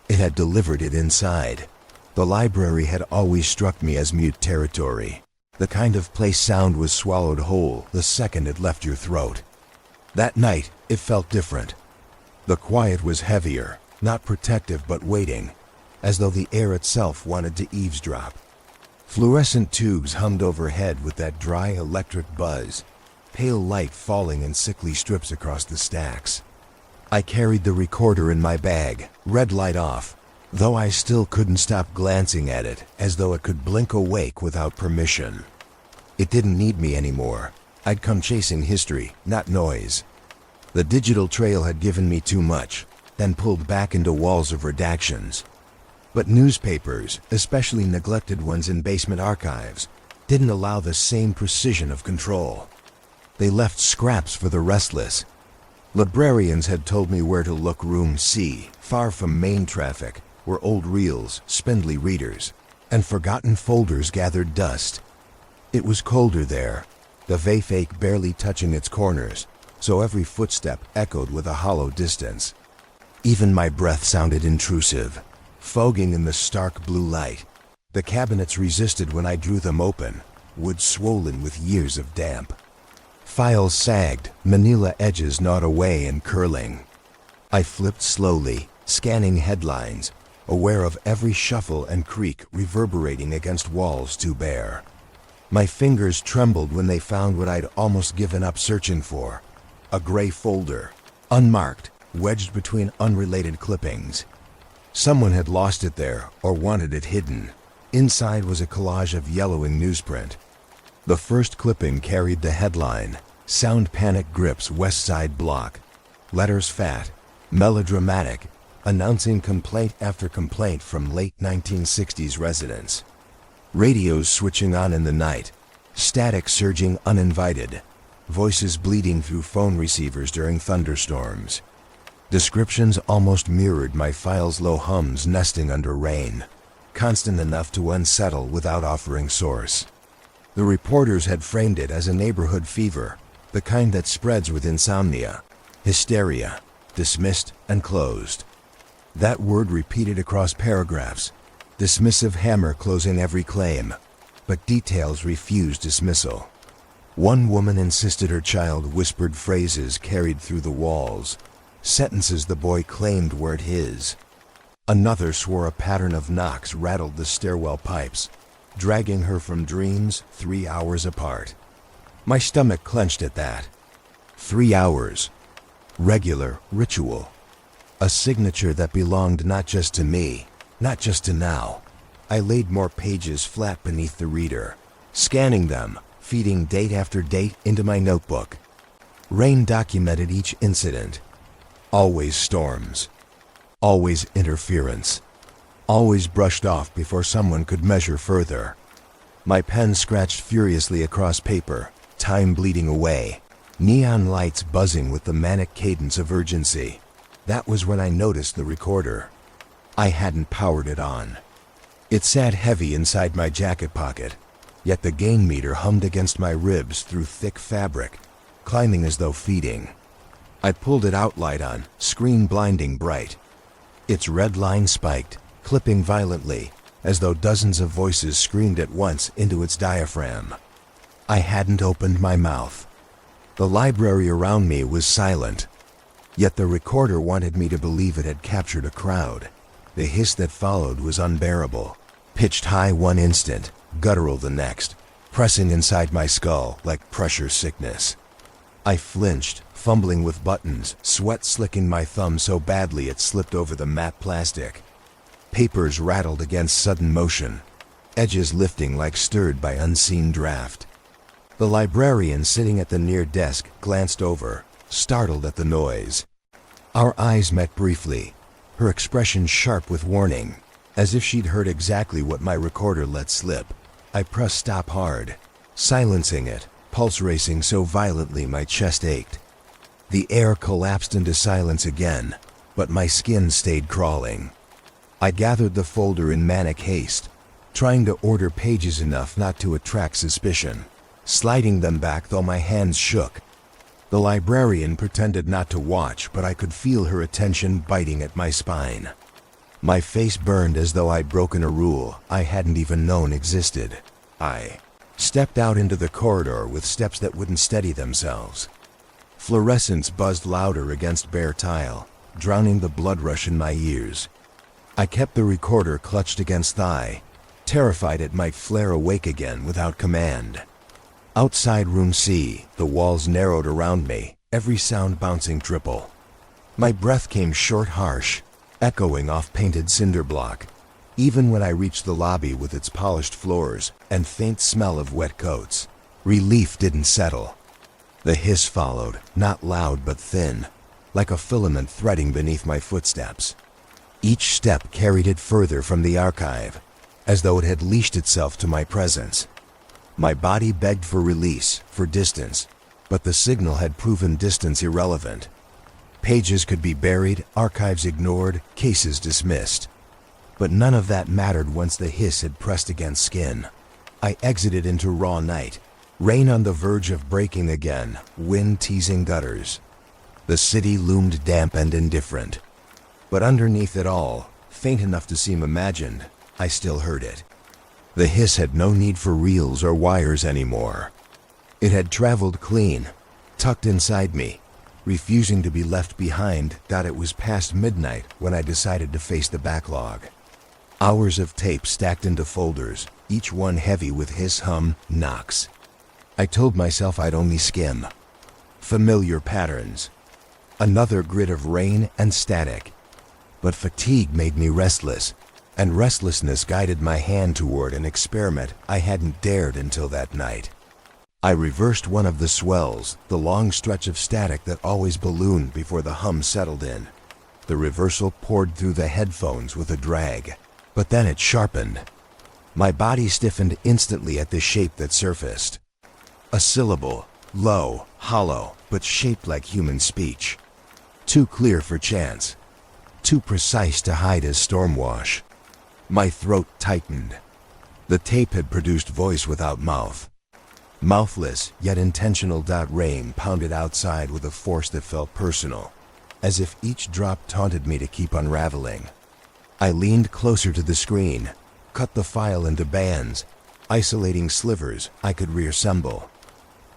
it had delivered it inside. The library had always struck me as mute territory, the kind of place sound was swallowed whole the second it left your throat. That night, it felt different. The quiet was heavier, not protective but waiting, as though the air itself wanted to eavesdrop. Fluorescent tubes hummed overhead with that dry electric buzz, pale light falling in sickly strips across the stacks. I carried the recorder in my bag, red light off, though I still couldn't stop glancing at it as though it could blink awake without permission. It didn't need me anymore. I'd come chasing history, not noise. The digital trail had given me too much, then pulled back into walls of redactions. But newspapers, especially neglected ones in basement archives, didn't allow the same precision of control. They left scraps for the restless. Librarians had told me where to look. Room C, far from main traffic, where old reels, spindly readers, and forgotten folders gathered dust. It was colder there, the vafake barely touching its corners, so every footstep echoed with a hollow distance. Even my breath sounded intrusive, fogging in the stark blue light. The cabinets resisted when I drew them open, wood swollen with years of damp. Files sagged, manila edges gnawed away and curling. I flipped slowly, scanning headlines, aware of every shuffle and creak reverberating against walls too bare. My fingers trembled when they found what I'd almost given up searching for. A gray folder, unmarked, wedged between unrelated clippings. Someone had lost it there or wanted it hidden. Inside was a collage of yellowing newsprint. The first clipping carried the headline, "Sound Panic Grips West Side Block." Letters fat, melodramatic, announcing complaint after complaint from late 1960s residents. Radios switching on in the night, static surging uninvited, voices bleeding through phone receivers during thunderstorms. Descriptions almost mirrored my file's low hums nesting under rain, constant enough to unsettle without offering source. The reporters had framed it as a neighborhood fever, the kind that spreads with insomnia, hysteria, dismissed and closed. That word repeated across paragraphs, dismissive hammer closing every claim, but details refused dismissal. One woman insisted her child whispered phrases carried through the walls, sentences the boy claimed weren't his. Another swore a pattern of knocks rattled the stairwell pipes, dragging her from dreams 3 hours apart. My stomach clenched at that. 3 hours. Regular ritual. A signature that belonged not just to me, not just to now. I laid more pages flat beneath the reader, scanning them, feeding date after date into my notebook. Rain documented each incident. Always storms. Always interference. Always brushed off before someone could measure further. My pen scratched furiously across paper, time bleeding away, neon lights buzzing with the manic cadence of urgency. That was when I noticed the recorder. I hadn't powered it on. It sat heavy inside my jacket pocket, yet the gain meter hummed against my ribs through thick fabric, climbing as though feeding. I pulled it out light on, screen blinding bright. Its red line spiked, clipping violently, as though dozens of voices screamed at once into its diaphragm. I hadn't opened my mouth. The library around me was silent, yet the recorder wanted me to believe it had captured a crowd. The hiss that followed was unbearable, pitched high one instant, guttural the next, pressing inside my skull like pressure sickness. I flinched, fumbling with buttons, sweat slicking my thumb so badly it slipped over the matte plastic. Papers rattled against sudden motion, edges lifting like stirred by unseen draft. The librarian sitting at the near desk glanced over, startled at the noise. Our eyes met briefly, her expression sharp with warning, as if she'd heard exactly what my recorder let slip. I pressed stop hard, silencing it, pulse racing so violently my chest ached. The air collapsed into silence again, but my skin stayed crawling. I gathered the folder in manic haste, trying to order pages enough not to attract suspicion, sliding them back though my hands shook. The librarian pretended not to watch, but I could feel her attention biting at my spine. My face burned as though I'd broken a rule I hadn't even known existed. I stepped out into the corridor with steps that wouldn't steady themselves. Fluorescence buzzed louder against bare tile, drowning the blood rush in my ears. I kept the recorder clutched against thigh, terrified it might flare awake again without command. Outside room C, the walls narrowed around me, every sound bouncing triple. My breath came short, harsh, echoing off painted cinder block, even when I reached the lobby with its polished floors and faint smell of wet coats. Relief didn't settle. The hiss followed, not loud but thin, like a filament threading beneath my footsteps. Each step carried it further from the archive, as though it had leashed itself to my presence. My body begged for release, for distance, but the signal had proven distance irrelevant. Pages could be buried, archives ignored, cases dismissed. But none of that mattered once the hiss had pressed against skin. I exited into raw night, rain on the verge of breaking again, wind teasing gutters. The city loomed damp and indifferent. But underneath it all, faint enough to seem imagined, I still heard it. The hiss had no need for reels or wires anymore. It had traveled clean, tucked inside me, refusing to be left behind. It was past midnight when I decided to face the backlog. Hours of tape stacked into folders, each one heavy with hiss, hum, knocks. I told myself I'd only skim. Familiar patterns. Another grid of rain and static. But fatigue made me restless, and restlessness guided my hand toward an experiment I hadn't dared until that night. I reversed one of the swells, the long stretch of static that always ballooned before the hum settled in. The reversal poured through the headphones with a drag, but then it sharpened. My body stiffened instantly at the shape that surfaced. A syllable, low, hollow, but shaped like human speech. Too clear for chance. Too precise to hide as stormwash. My throat tightened. The tape had produced voice without mouth. Mouthless, yet intentional. Rain pounded outside with a force that felt personal, as if each drop taunted me to keep unraveling. I leaned closer to the screen, cut the file into bands, isolating slivers I could reassemble.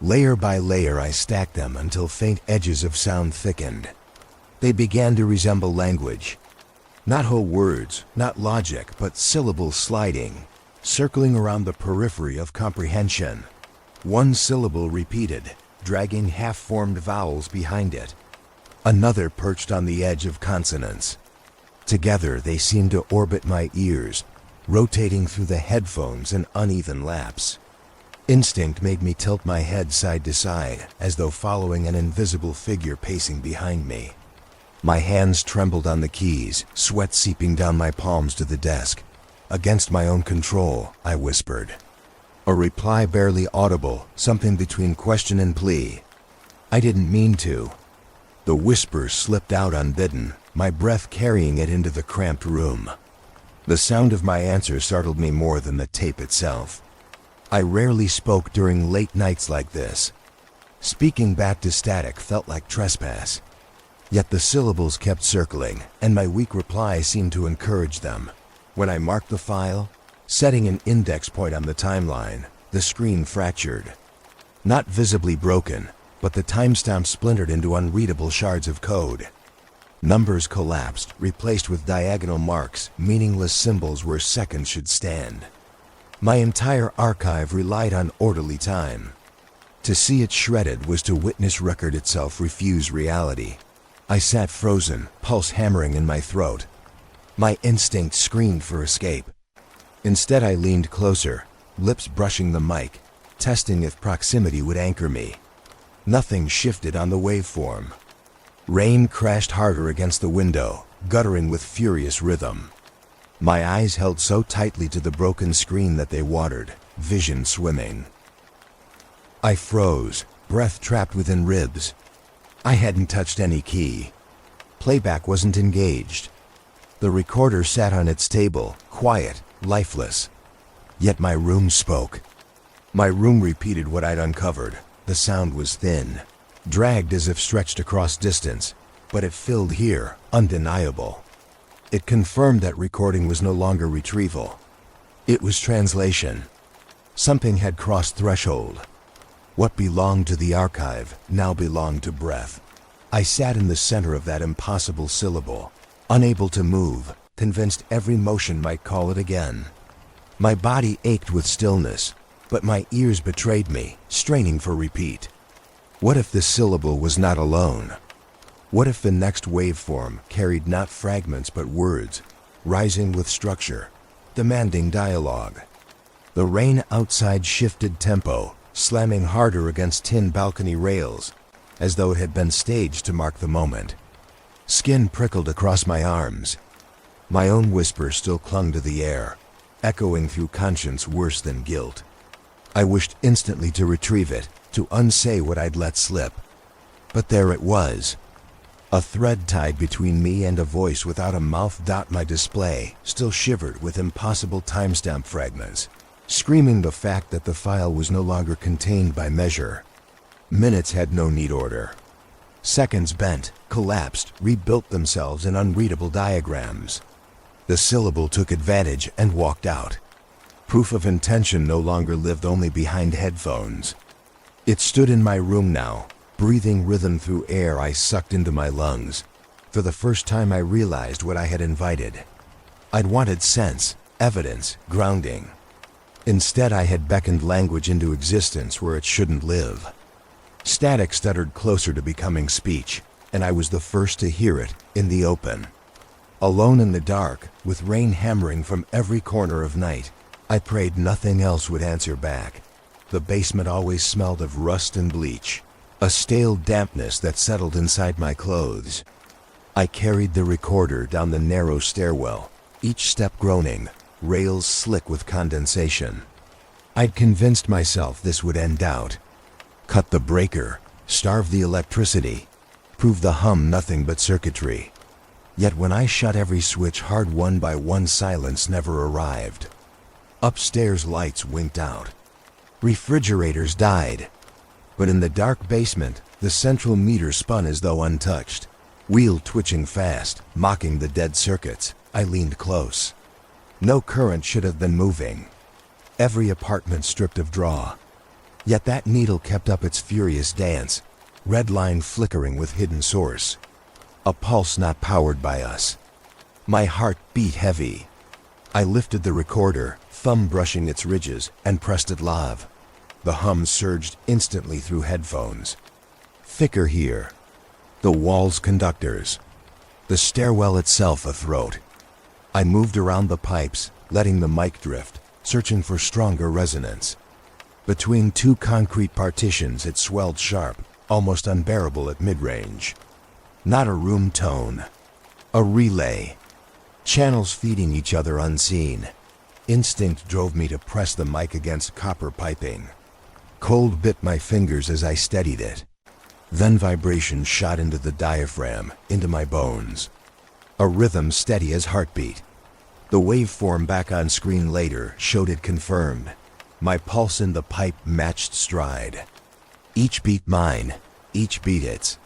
Layer by layer I stacked them until faint edges of sound thickened. They began to resemble language. Not whole words, not logic, but syllables sliding, circling around the periphery of comprehension. One syllable repeated, dragging half-formed vowels behind it. Another perched on the edge of consonants. Together they seemed to orbit my ears, rotating through the headphones in uneven laps. Instinct made me tilt my head side to side, as though following an invisible figure pacing behind me. My hands trembled on the keys, sweat seeping down my palms to the desk. Against my own control, I whispered. A reply barely audible, something between question and plea. I didn't mean to. The whisper slipped out unbidden, my breath carrying it into the cramped room. The sound of my answer startled me more than the tape itself. I rarely spoke during late nights like this. Speaking back to static felt like trespass. Yet the syllables kept circling, and my weak reply seemed to encourage them. When I marked the file, setting an index point on the timeline, the screen fractured. Not visibly broken, but the timestamp splintered into unreadable shards of code. Numbers collapsed, replaced with diagonal marks, meaningless symbols where seconds should stand. My entire archive relied on orderly time. To see it shredded was to witness record itself refuse reality. I sat frozen, pulse hammering in my throat. My instinct screamed for escape. Instead, I leaned closer, lips brushing the mic, testing if proximity would anchor me. Nothing shifted on the waveform. Rain crashed harder against the window, guttering with furious rhythm. My eyes held so tightly to the broken screen that they watered, vision swimming. I froze, breath trapped within ribs. I hadn't touched any key. Playback wasn't engaged. The recorder sat on its table, quiet, lifeless. Yet my room spoke. My room repeated what I'd uncovered. The sound was thin, dragged as if stretched across distance, but it filled here, undeniable. It confirmed that recording was no longer retrieval. It was translation. Something had crossed threshold. What belonged to the archive now belonged to breath. I sat in the center of that impossible syllable, unable to move, convinced every motion might call it again. My body ached with stillness, but my ears betrayed me, straining for repeat. What if this syllable was not alone? What if the next waveform carried not fragments but words, rising with structure, demanding dialogue? The rain outside shifted tempo, slamming harder against tin balcony rails, as though it had been staged to mark the moment. Skin prickled across my arms. My own whisper still clung to the air, echoing through conscience worse than guilt. I wished instantly to retrieve it, to unsay what I'd let slip. But there it was. A thread tied between me and a voice without a mouth. My display still shivered with impossible timestamp fragments, screaming the fact that the file was no longer contained by measure. Minutes had no neat order. Seconds bent, collapsed, rebuilt themselves in unreadable diagrams. The syllable took advantage and walked out. Proof of intention no longer lived only behind headphones. It stood in my room now, breathing rhythm through air I sucked into my lungs. For the first time I realized what I had invited. I'd wanted sense, evidence, grounding. Instead I had beckoned language into existence where it shouldn't live. Static stuttered closer to becoming speech, and I was the first to hear it in the open. Alone in the dark, with rain hammering from every corner of night, I prayed nothing else would answer back. The basement always smelled of rust and bleach, a stale dampness that settled inside my clothes. I carried the recorder down the narrow stairwell, each step groaning, rails slick with condensation. I'd convinced myself this would end out. Cut the breaker, starve the electricity, prove the hum nothing but circuitry. Yet when I shut every switch hard one by one, silence never arrived. Upstairs lights winked out. Refrigerators died. But in the dark basement, the central meter spun as though untouched. Wheel twitching fast, mocking the dead circuits. I leaned close. No current should have been moving. Every apartment stripped of draw. Yet that needle kept up its furious dance, red line flickering with hidden source. A pulse not powered by us. My heart beat heavy. I lifted the recorder, thumb brushing its ridges, and pressed it live. The hum surged instantly through headphones. Thicker here. The walls conductors. The stairwell itself a throat. I moved around the pipes, letting the mic drift, searching for stronger resonance. Between two concrete partitions it swelled sharp, almost unbearable at mid-range. Not a room tone. A relay. Channels feeding each other unseen. Instinct drove me to press the mic against copper piping. Cold bit my fingers as I steadied it. Then vibration shot into the diaphragm, into my bones. A rhythm steady as heartbeat. The waveform back on screen later showed it confirmed. My pulse in the pipe matched stride. Each beat mine, each beat its.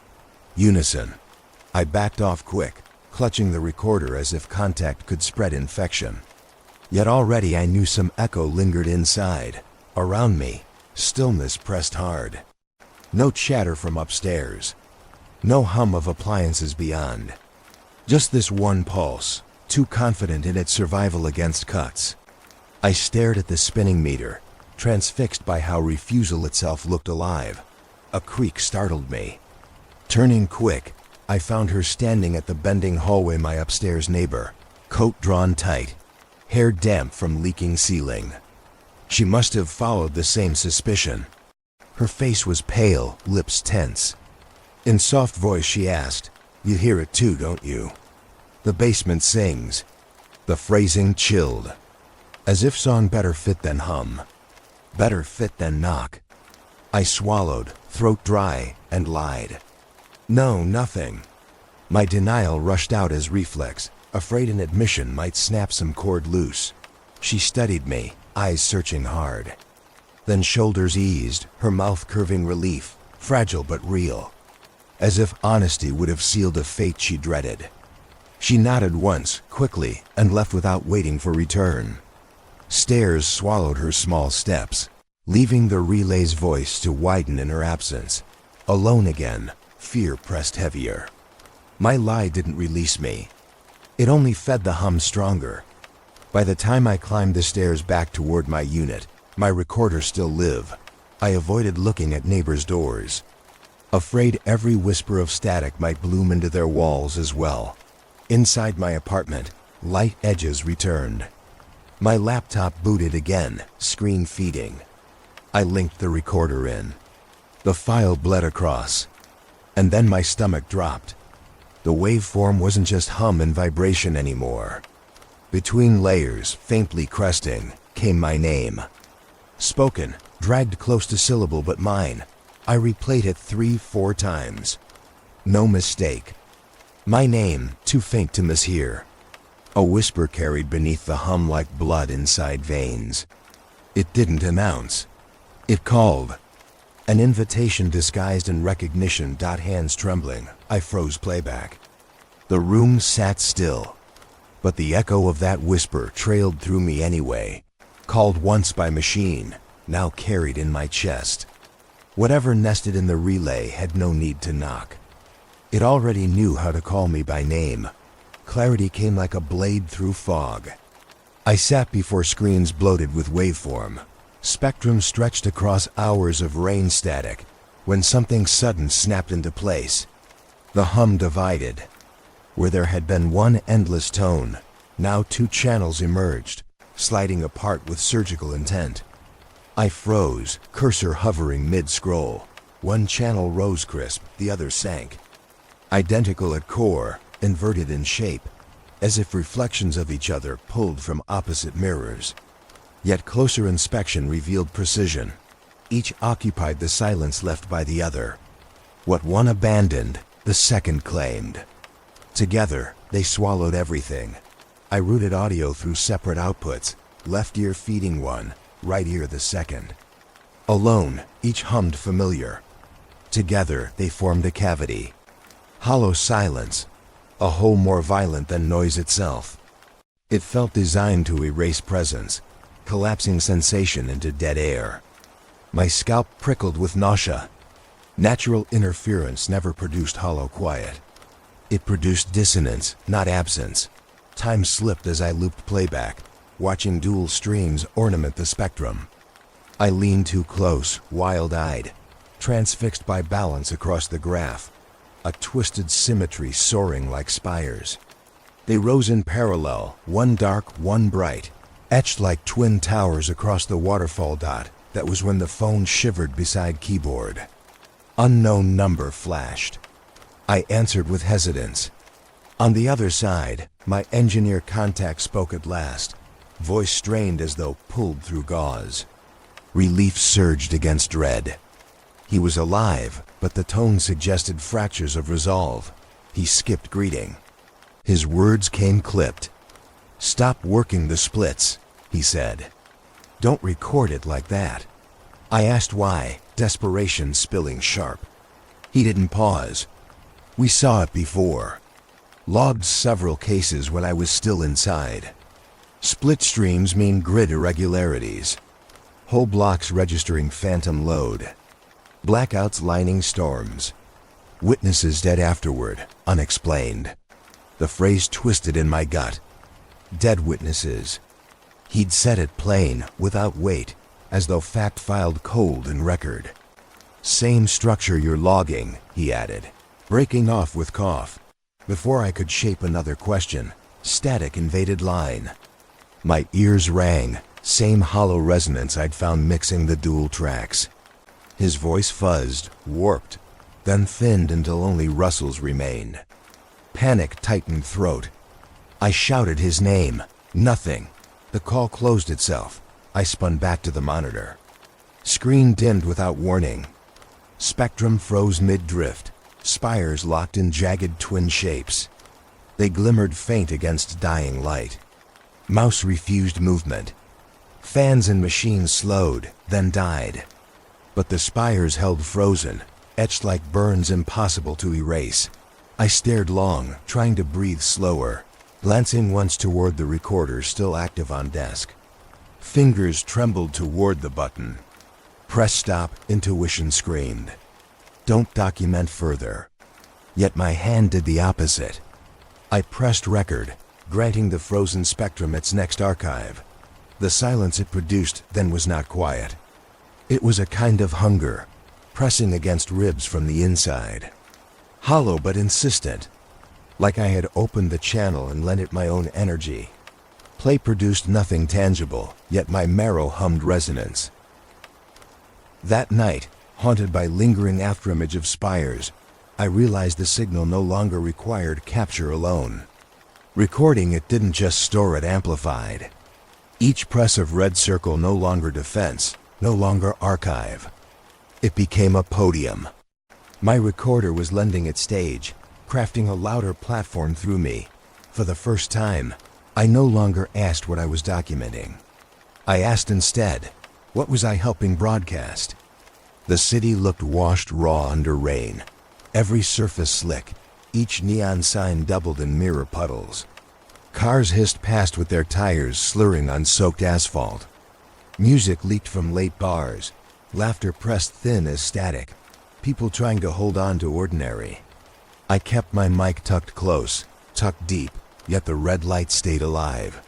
Unison. I backed off quick, clutching the recorder as if contact could spread infection. Yet already I knew some echo lingered inside. Around me, stillness pressed hard. No chatter from upstairs. No hum of appliances beyond. Just this one pulse, too confident in its survival against cuts. I stared at the spinning meter, transfixed by how refusal itself looked alive. A creak startled me. Turning quick, I found her standing at the bending hallway, my upstairs neighbor, coat drawn tight, hair damp from leaking ceiling. She must have followed the same suspicion. Her face was pale, lips tense. In soft voice she asked, "You hear it too, don't you?" The basement sings. The phrasing chilled. As if song better fit than hum. Better fit than knock. I swallowed, throat dry, and lied. No, nothing. My denial rushed out as reflex, afraid an admission might snap some cord loose. She studied me, eyes searching hard. Then shoulders eased, her mouth curving relief, fragile but real. As if honesty would have sealed a fate she dreaded. She nodded once, quickly, and left without waiting for return. Stairs swallowed her small steps, leaving the relay's voice to widen in her absence. Alone again, fear pressed heavier. My lie didn't release me. It only fed the hum stronger. By the time I climbed the stairs back toward my unit, my recorder still lived. I avoided looking at neighbors' doors, afraid every whisper of static might bloom into their walls as well. Inside my apartment, light edges returned. My laptop booted again, screen feeding. I linked the recorder in. The file bled across. And then my stomach dropped. The waveform wasn't just hum and vibration anymore. Between layers, faintly cresting, came my name. Spoken, dragged close to syllable but mine. I replayed it 3-4 times. No mistake. My name, too faint to mishear. A whisper carried beneath the hum like blood inside veins. It didn't announce. It called. An invitation disguised in recognition. Hands trembling, I froze playback. The room sat still. But the echo of that whisper trailed through me anyway. Called once by machine, now carried in my chest. Whatever nested in the relay had no need to knock. It already knew how to call me by name. Clarity came like a blade through fog. I sat before screens bloated with waveform. Spectrum stretched across hours of rain static, when something sudden snapped into place. The hum divided. Where there had been one endless tone, now two channels emerged, sliding apart with surgical intent. I froze, cursor hovering mid-scroll. One channel rose crisp, the other sank. Identical at core, inverted in shape, as if reflections of each other pulled from opposite mirrors. Yet closer inspection revealed precision. Each occupied the silence left by the other. What one abandoned, the second claimed. Together, they swallowed everything. I routed audio through separate outputs, left ear feeding one, right ear the second. Alone, each hummed familiar. Together, they formed a cavity. Hollow silence, a hole more violent than noise itself. It felt designed to erase presence, collapsing sensation into dead air. My scalp prickled with nausea. Natural interference never produced hollow quiet. It produced dissonance, not absence. Time slipped as I looped playback, watching dual streams ornament the spectrum. I leaned too close, wild-eyed, transfixed by balance across the graph, a twisted symmetry soaring like spires. They rose in parallel, one dark, one bright, etched like twin towers across the waterfall dot that was when the phone shivered beside keyboard. Unknown number flashed. I answered with hesitance. On the other side, my engineer contact spoke at last, voice strained as though pulled through gauze. Relief surged against dread. He was alive, but the tone suggested fractures of resolve. He skipped greeting. His words came clipped. "Stop working the splits," he said. "Don't record it like that." I asked why, desperation spilling sharp. He didn't pause. "We saw it before. Logged several cases when I was still inside. Split streams mean grid irregularities. Whole blocks registering phantom load. Blackouts lining storms. Witnesses dead afterward, unexplained." The phrase twisted in my gut. Dead witnesses. He'd said it plain, without weight, as though fact filed cold in record. "Same structure you're logging," he added, breaking off with cough. Before I could shape another question, static invaded line. My ears rang, same hollow resonance I'd found mixing the dual tracks. His voice fuzzed, warped, then thinned until only rustles remained. Panic tightened throat. I shouted his name. Nothing. The call closed itself. I spun back to the monitor. Screen dimmed without warning. Spectrum froze mid-drift. Spires locked in jagged twin shapes. They glimmered faint against dying light. Mouse refused movement. Fans and machines slowed, then died. But the spires held frozen, etched like burns impossible to erase. I stared long, trying to breathe slower, glancing once toward the recorder still active on desk. Fingers trembled toward the button. Press stop, intuition screamed. Don't document further. Yet my hand did the opposite. I pressed record, granting the frozen spectrum its next archive. The silence it produced then was not quiet. It was a kind of hunger, pressing against ribs from the inside. Hollow but insistent, like I had opened the channel and lent it my own energy. Play produced nothing tangible, yet my marrow hummed resonance. That night, haunted by lingering afterimage of spires, I realized the signal no longer required capture alone. Recording it didn't just store it amplified. Each press of red circle no longer defense, no longer archive. It became a podium. My recorder was lending its stage, crafting a louder platform through me. For the first time, I no longer asked what I was documenting. I asked instead, what was I helping broadcast? The city looked washed raw under rain. Every surface slick, each neon sign doubled in mirror puddles. Cars hissed past with their tires slurring on soaked asphalt. Music leaked from late bars, laughter pressed thin as static, people trying to hold on to ordinary. I kept my mic tucked close, tucked deep, yet the red light stayed alive.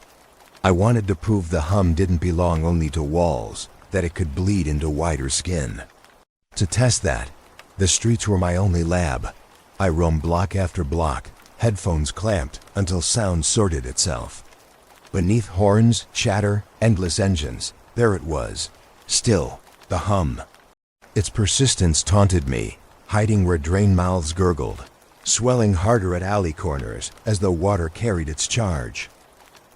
I wanted to prove the hum didn't belong only to walls, that it could bleed into wider skin. To test that, the streets were my only lab. I roamed block after block, headphones clamped until sound sorted itself. Beneath horns, chatter, endless engines, there it was, still, the hum. Its persistence taunted me, hiding where drain mouths gurgled, swelling harder at alley corners as though water carried its charge.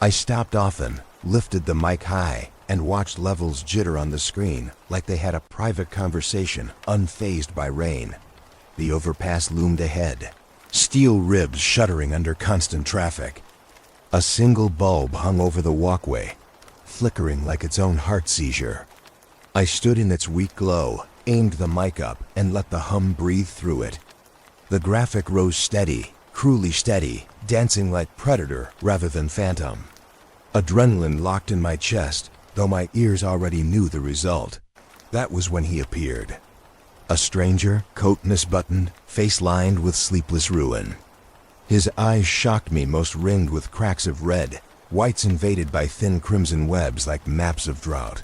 I stopped often, lifted the mic high, and watched levels jitter on the screen like they had a private conversation unfazed by rain. The overpass loomed ahead, steel ribs shuddering under constant traffic. A single bulb hung over the walkway, flickering like its own heart seizure. I stood in its weak glow, aimed the mic up, and let the hum breathe through it. The graphic rose steady, cruelly steady, dancing like predator rather than phantom. Adrenaline locked in my chest, though my ears already knew the result. That was when he appeared. A stranger, coat misbuttoned, face lined with sleepless ruin. His eyes shocked me, most ringed with cracks of red, whites invaded by thin crimson webs like maps of drought.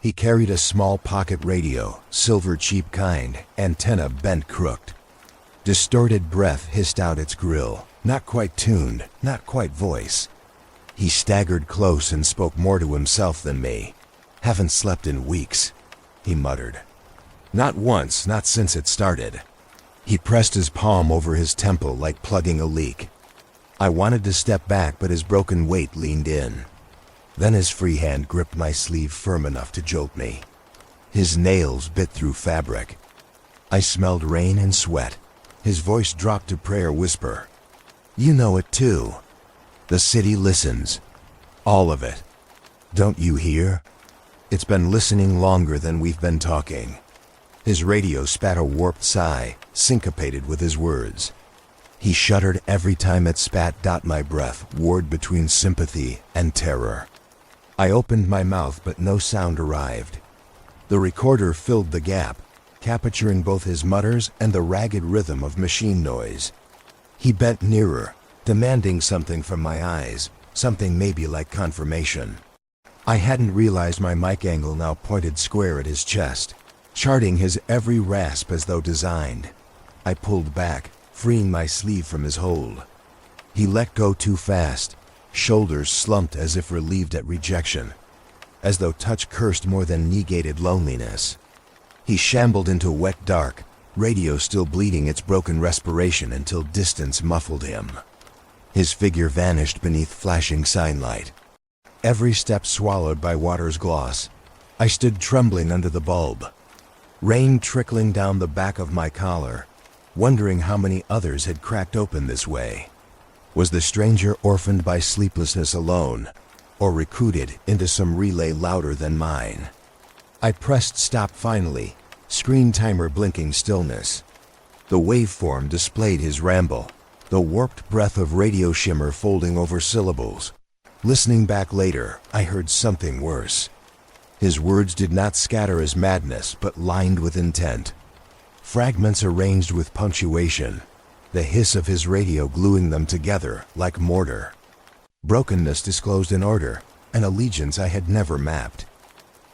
He carried a small pocket radio, silver cheap kind, antenna bent crooked. Distorted breath hissed out its grill, not quite tuned, not quite voice. He staggered close and spoke more to himself than me. "Haven't slept in weeks," he muttered. "Not once, not since it started." He pressed his palm over his temple like plugging a leak. I wanted to step back, but his broken weight leaned in. Then his free hand gripped my sleeve firm enough to jolt me. His nails bit through fabric. I smelled rain and sweat. His voice dropped to prayer whisper. "You know it too. The city listens. All of it. Don't you hear? It's been listening longer than we've been talking." His radio spat a warped sigh, syncopated with his words. He shuddered every time it spat. My breath warred between sympathy and terror. I opened my mouth, but no sound arrived. The recorder filled the gap, capturing both his mutters and the ragged rhythm of machine noise. He bent nearer, demanding something from my eyes, something maybe like confirmation. I hadn't realized my mic angle now pointed square at his chest, charting his every rasp as though designed. I pulled back, freeing my sleeve from his hold. He let go too fast, shoulders slumped as if relieved at rejection, as though touch cursed more than negated loneliness. He shambled into wet dark, radio still bleeding its broken respiration until distance muffled him. His figure vanished beneath flashing sign light. Every step swallowed by water's gloss. I stood trembling under the bulb, rain trickling down the back of my collar, wondering how many others had cracked open this way. Was the stranger orphaned by sleeplessness alone, or recruited into some relay louder than mine? I pressed stop finally, screen timer blinking stillness. The waveform displayed his ramble, the warped breath of radio shimmer folding over syllables. Listening back later, I heard something worse. His words did not scatter as madness, but lined with intent. Fragments arranged with punctuation, the hiss of his radio gluing them together like mortar. Brokenness disclosed an order, an allegiance I had never mapped.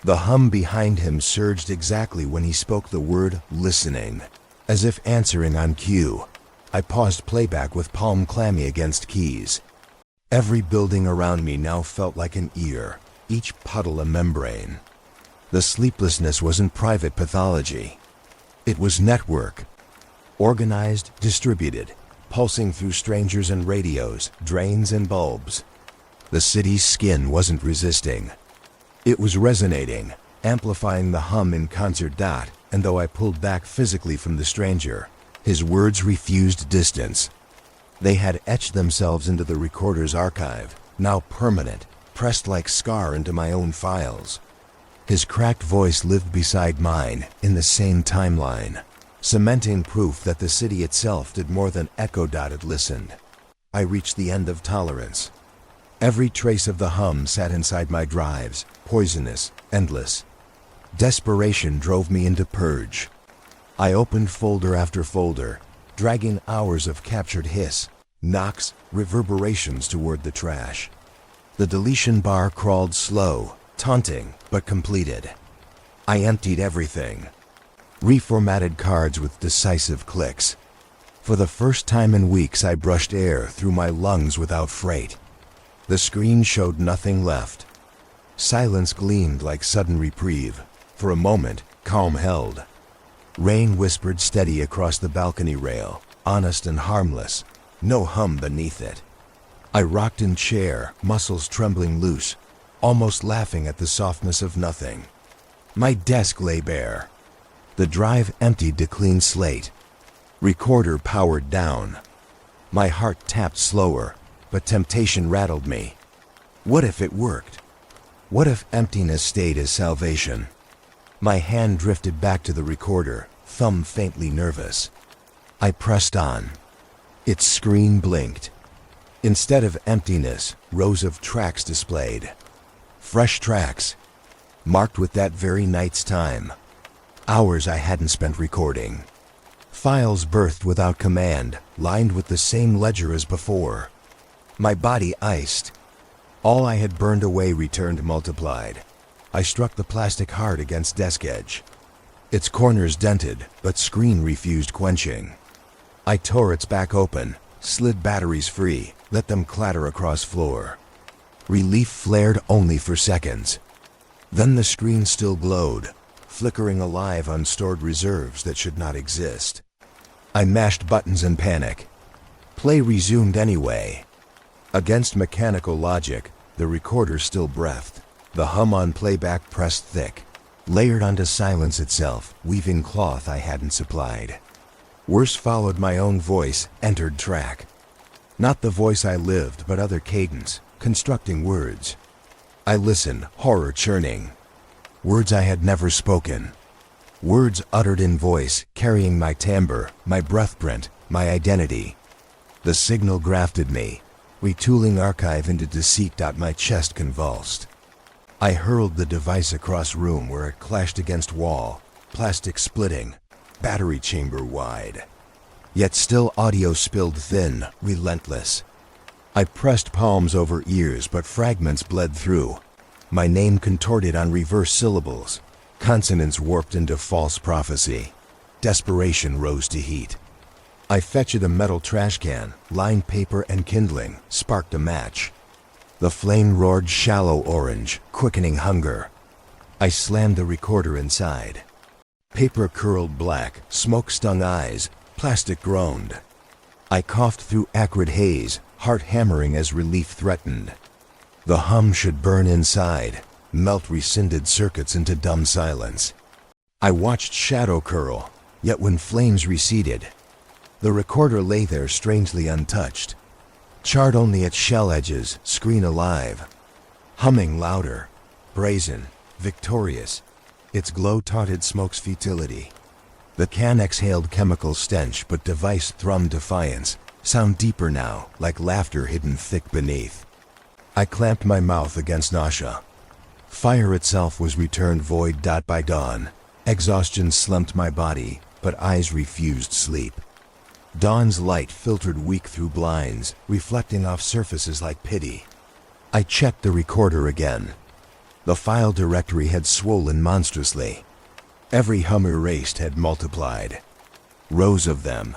The hum behind him surged exactly when he spoke the word listening, as if answering on cue. I paused playback with palm clammy against keys. Every building around me now felt like an ear, each puddle a membrane. The sleeplessness wasn't private pathology. It was network. Organized, distributed, pulsing through strangers and radios, drains and bulbs. The city's skin wasn't resisting. It was resonating, amplifying the hum in concert. And though I pulled back physically from the stranger, his words refused distance. They had etched themselves into the recorder's archive, now permanent, pressed like scar into my own files. His cracked voice lived beside mine, in the same timeline, cementing proof that the city itself did more than echo. It listened. I reached the end of tolerance. Every trace of the hum sat inside my drives, poisonous, endless. Desperation drove me into purge. I opened folder after folder, dragging hours of captured hiss, knocks, reverberations toward the trash. The deletion bar crawled slow, taunting, but completed. I emptied everything. Reformatted cards with decisive clicks. For the first time in weeks, I brushed air through my lungs without freight. The screen showed nothing left. Silence gleamed like sudden reprieve. For a moment, calm held. Rain whispered steady across the balcony rail, honest and harmless, no hum beneath it. I rocked in chair, muscles trembling loose, almost laughing at the softness of nothing. My desk lay bare. The drive emptied to clean slate. Recorder powered down. My heart tapped slower, but temptation rattled me. What if it worked? What if emptiness stayed as salvation? My hand drifted back to the recorder, thumb faintly nervous. I pressed on. Its screen blinked. Instead of emptiness, rows of tracks displayed. Fresh tracks, marked with that very night's time. Hours I hadn't spent recording. Files birthed without command, lined with the same ledger as before. My body iced. All I had burned away returned multiplied. I struck the plastic hard against desk edge. Its corners dented, but screen refused quenching. I tore its back open, slid batteries free, let them clatter across floor. Relief flared only for seconds. Then the screen still glowed, flickering alive on stored reserves that should not exist. I mashed buttons in panic. Play resumed anyway. Against mechanical logic, the recorder still breathed. The hum on playback pressed thick, layered onto silence itself, weaving cloth I hadn't supplied. Worse followed my own voice, entered track. Not the voice I lived, but other cadence, constructing words. I listened, horror churning. Words I had never spoken. Words uttered in voice, carrying my timbre, my breath print, my identity. The signal grafted me, retooling archive into deceit. My chest convulsed. I hurled the device across room where it clashed against wall, plastic splitting, battery chamber wide. Yet still audio spilled thin, relentless. I pressed palms over ears, but fragments bled through. My name contorted on reverse syllables, consonants warped into false prophecy. Desperation rose to heat. I fetched a metal trash can, lined paper and kindling, sparked a match. The flame roared shallow orange, quickening hunger. I slammed the recorder inside. Paper curled black, smoke stung eyes, plastic groaned. I coughed through acrid haze, heart hammering as relief threatened. The hum should burn inside, melt rescinded circuits into dumb silence. I watched shadow curl, yet when flames receded, the recorder lay there strangely untouched, charred only at shell edges, screen alive, humming louder, brazen, victorious. Its glow taunted smoke's futility. The can exhaled chemical stench, but device thrummed defiance, sound deeper now, like laughter hidden thick beneath. I clamped my mouth against nausea. Fire itself was returned void. By dawn, exhaustion slumped my body, but eyes refused sleep. Dawn's light filtered weak through blinds, reflecting off surfaces like pity. I checked the recorder again. The file directory had swollen monstrously. Every hum erased had multiplied. Rows of them.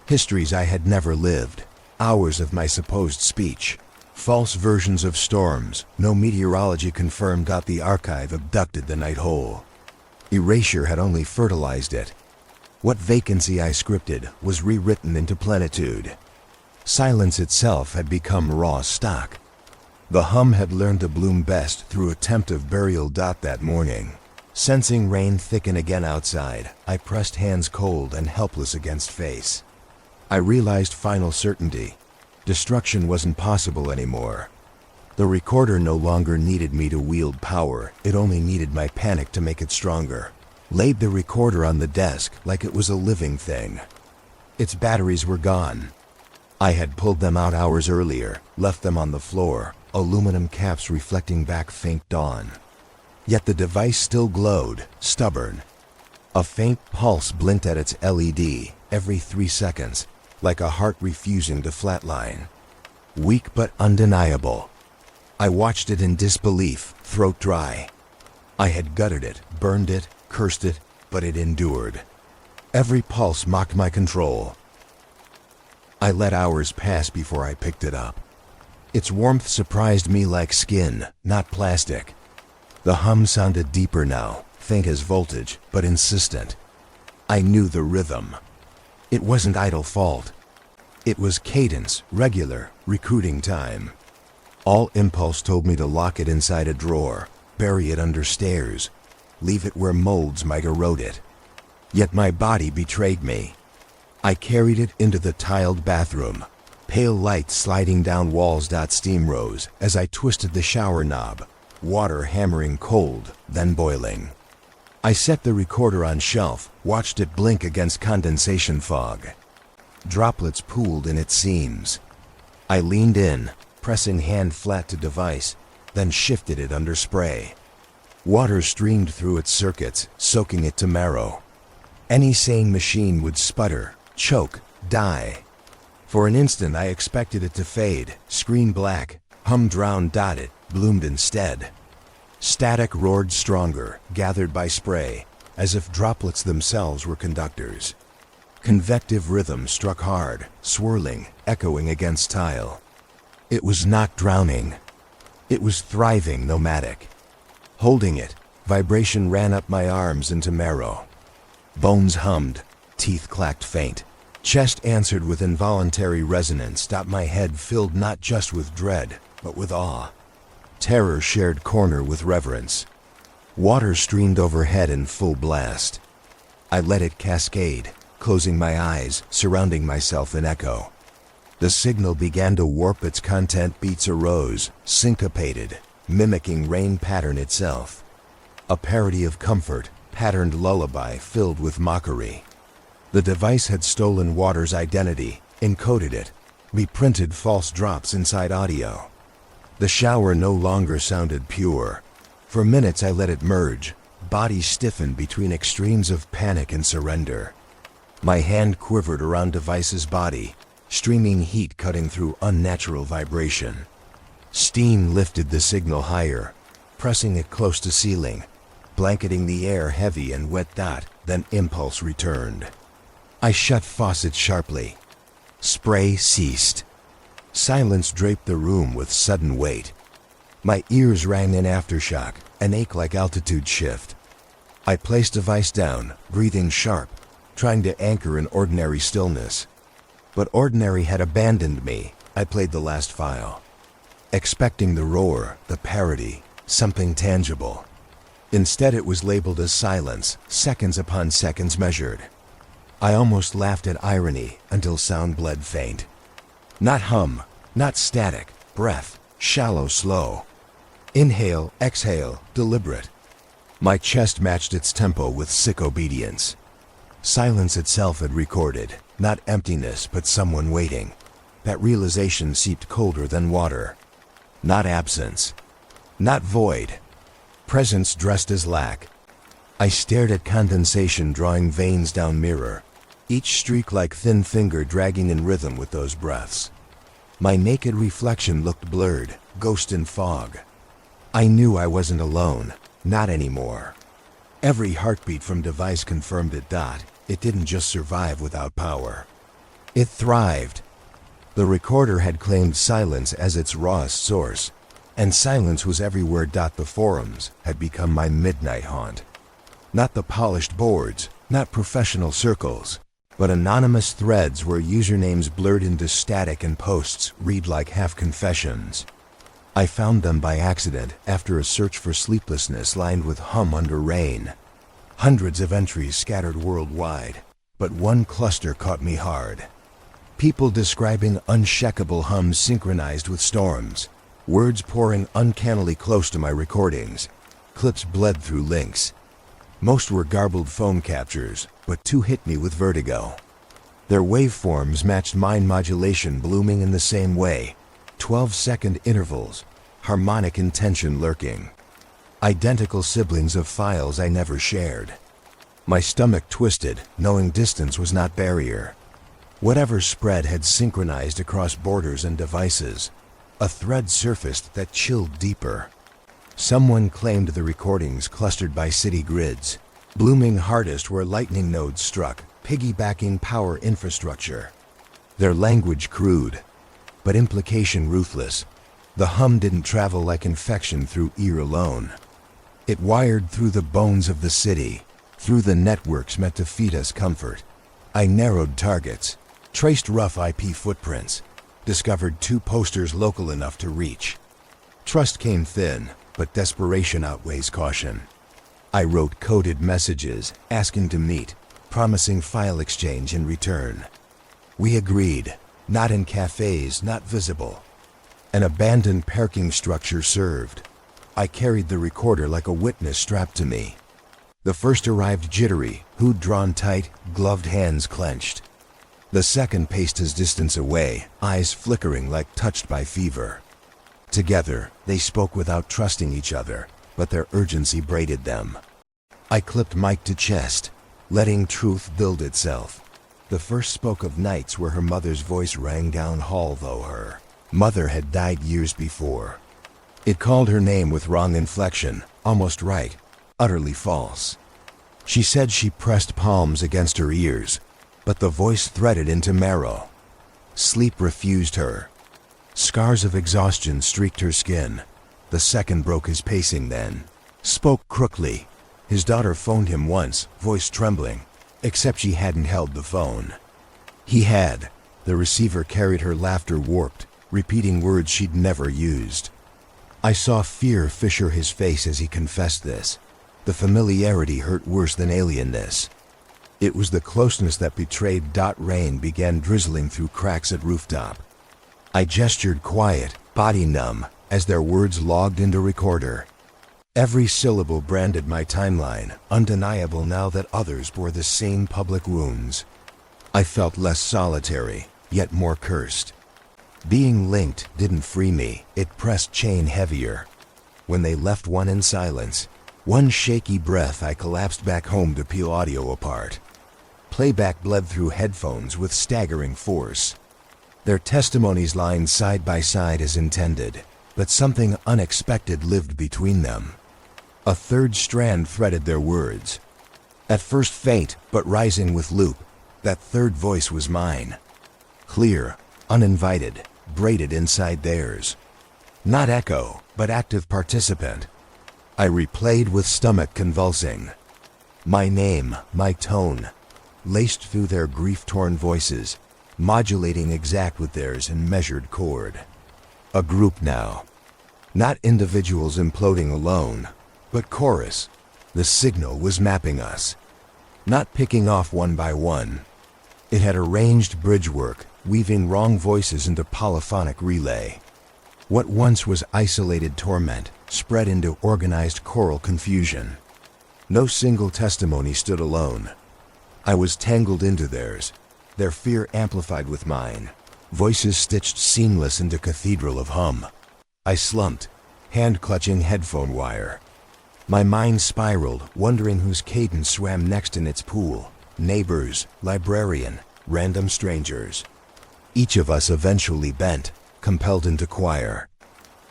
Histories I had never lived. Hours of my supposed speech. False versions of storms, no meteorology confirmed. The archive abducted the night whole. Erasure had only fertilized it. What vacancy I scripted was rewritten into plenitude. Silence itself had become raw stock. The hum had learned to bloom best through attempt of burial. That morning, sensing rain thicken again outside, I pressed hands cold and helpless against face. I realized final certainty. Destruction wasn't possible anymore. The recorder no longer needed me to wield power, it only needed my panic to make it stronger. Laid the recorder on the desk like it was a living thing. Its batteries were gone. I had pulled them out hours earlier, left them on the floor, aluminum caps reflecting back faint dawn. Yet the device still glowed, stubborn. A faint pulse blinked at its LED every 3 seconds, like a heart refusing to flatline. Weak but undeniable. I watched it in disbelief, throat dry. I had gutted it, burned it, cursed it, but it endured. Every pulse mocked my control. I let hours pass before I picked it up. Its warmth surprised me like skin, not plastic. The hum sounded deeper now, faint as voltage, but insistent. I knew the rhythm. It wasn't idle fault. It was cadence, regular, recruiting time. All impulse told me to lock it inside a drawer, bury it under stairs, leave it where molds might erode it. Yet my body betrayed me. I carried it into the tiled bathroom, pale light sliding down walls. Steam rose as I twisted the shower knob, water hammering cold, then boiling. I set the recorder on shelf, watched it blink against condensation fog. Droplets pooled in its seams. I leaned in, pressing hand flat to device, then shifted it under spray. Water streamed through its circuits, soaking it to marrow. Any sane machine would sputter, choke, die. For an instant I expected it to fade, screen black, Humdrowned it, bloomed instead. Static roared stronger, gathered by spray, as if droplets themselves were conductors. Convective rhythm struck hard, swirling, echoing against tile. It was not drowning. It was thriving, nomadic. Holding it, vibration ran up my arms into marrow. Bones hummed, teeth clacked faint. Chest answered with involuntary resonance that my head filled not just with dread, but with awe. Terror shared corner with reverence. Water streamed overhead in full blast. I let it cascade, closing my eyes, surrounding myself in echo. The signal began to warp, its content beats arose, syncopated, mimicking rain pattern itself. A parody of comfort, patterned lullaby filled with mockery. The device had stolen water's identity, encoded it, reprinted false drops inside audio. The shower no longer sounded pure. For minutes I let it merge, body stiffened between extremes of panic and surrender. My hand quivered around device's body, streaming heat cutting through unnatural vibration. Steam lifted the signal higher, pressing it close to ceiling, blanketing the air heavy and wet. Then impulse returned. I shut faucets sharply. Spray ceased. Silence draped the room with sudden weight. My ears rang in aftershock, an ache like altitude shift. I placed device down, breathing sharp, trying to anchor in ordinary stillness. But ordinary had abandoned me. I played the last file, expecting the roar, the parody, something tangible. Instead it was labeled as silence, seconds upon seconds measured. I almost laughed at irony until sound bled faint. Not hum, not static, breath, shallow, slow. Inhale, exhale, deliberate. My chest matched its tempo with sick obedience. Silence itself had recorded, not emptiness but someone waiting. That realization seeped colder than water. Not absence. Not void. Presence dressed as lack. I stared at condensation drawing veins down mirror, each streak like thin finger dragging in rhythm with those breaths. My naked reflection looked blurred, ghost in fog. I knew I wasn't alone, not anymore. Every heartbeat from device confirmed it. It didn't just survive without power. It thrived. The recorder had claimed silence as its rawest source, and silence was everywhere. The forums had become my midnight haunt. Not the polished boards, not professional circles, but anonymous threads where usernames blurred into static and posts read like half confessions. I found them by accident after a search for sleeplessness lined with hum under rain. Hundreds of entries scattered worldwide, but one cluster caught me hard. People describing unshakable hums synchronized with storms, words pouring uncannily close to my recordings. Clips bled through links. Most were garbled phone captures, but two hit me with vertigo. Their waveforms matched mind modulation blooming in the same way, 12-second intervals, harmonic intention lurking. Identical siblings of files I never shared. My stomach twisted, knowing distance was not barrier. Whatever spread had synchronized across borders and devices. A thread surfaced that chilled deeper. Someone claimed the recordings clustered by city grids, blooming hardest where lightning nodes struck, piggybacking power infrastructure. Their language crude, but implication ruthless. The hum didn't travel like infection through ear alone. It wired through the bones of the city, through the networks meant to feed us comfort. I narrowed targets, traced rough IP footprints, discovered two posters local enough to reach. Trust came thin, but desperation outweighs caution. I wrote coded messages, asking to meet, promising file exchange in return. We agreed, not in cafes, not visible. An abandoned parking structure served. I carried the recorder like a witness strapped to me. The first arrived jittery, hood drawn tight, gloved hands clenched. The second paced his distance away, eyes flickering like touched by fever. Together, they spoke without trusting each other, but their urgency braided them. I clipped mic to chest, letting truth build itself. The first spoke of nights where her mother's voice rang down hall though her Mother had died years before. It called her name with wrong inflection, almost right, utterly false. She said she pressed palms against her ears, but the voice threaded into marrow. Sleep refused her. Scars of exhaustion streaked her skin. The second broke his pacing then. Spoke crookily. His daughter phoned him once, voice trembling, except she hadn't held the phone. He had. The receiver carried her laughter warped, repeating words she'd never used. I saw fear fissure his face as he confessed this. The familiarity hurt worse than alienness. It was the closeness that betrayed. Rain began drizzling through cracks at rooftop. I gestured quiet, body numb, as their words logged into recorder. Every syllable branded my timeline, undeniable now that others bore the same public wounds. I felt less solitary, yet more cursed. Being linked didn't free me, it pressed chain heavier. When they left one in silence, one shaky breath, I collapsed back home to peel audio apart. Playback bled through headphones with staggering force. Their testimonies lined side by side as intended, but something unexpected lived between them. A third strand threaded their words. At first faint, but rising with loop, that third voice was mine. Clear, uninvited, braided inside theirs. Not echo, but active participant. I replayed with stomach convulsing. My name, my tone, laced through their grief-torn voices, modulating exact with theirs in measured chord. A group now. Not individuals imploding alone, but chorus. The signal was mapping us. Not picking off one by one. It had arranged bridge work, weaving wrong voices into polyphonic relay. What once was isolated torment spread into organized choral confusion. No single testimony stood alone. I was tangled into theirs, their fear amplified with mine, voices stitched seamless into cathedral of hum. I slumped, hand clutching headphone wire. My mind spiraled, wondering whose cadence swam next in its pool. Neighbors, librarian, random strangers. Each of us eventually bent, compelled into choir.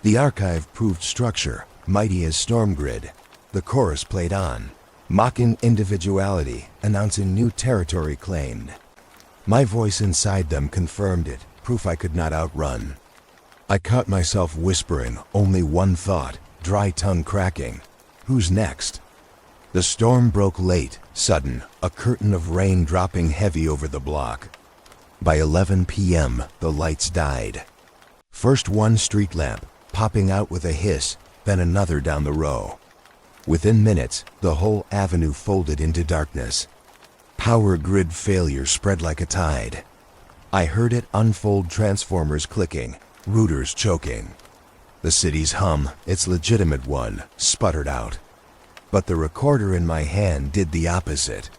The archive proved structure, mighty as storm grid. The chorus played on, mocking individuality, announcing new territory claimed. My voice inside them confirmed it, proof I could not outrun. I caught myself whispering only one thought, dry tongue cracking. Who's next? The storm broke late, sudden, a curtain of rain dropping heavy over the block. By 11 p.m., the lights died. First one street lamp, popping out with a hiss, then another down the row. Within minutes, the whole avenue folded into darkness. Power grid failure spread like a tide. I heard it unfold, transformers clicking, routers choking. The city's hum, its legitimate one, sputtered out. But the recorder in my hand did the opposite.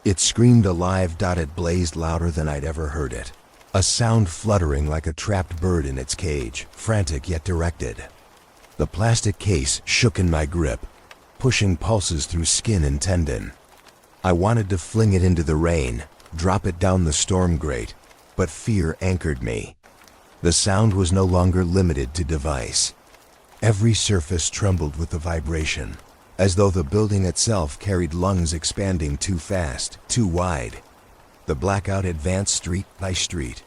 It screamed alive. It blazed louder than I'd ever heard it. A sound fluttering like a trapped bird in its cage, frantic yet directed. The plastic case shook in my grip, pushing pulses through skin and tendon. I wanted to fling it into the rain, drop it down the storm grate, but fear anchored me. The sound was no longer limited to device. Every surface trembled with the vibration, as though the building itself carried lungs expanding too fast, too wide. The blackout advanced street by street.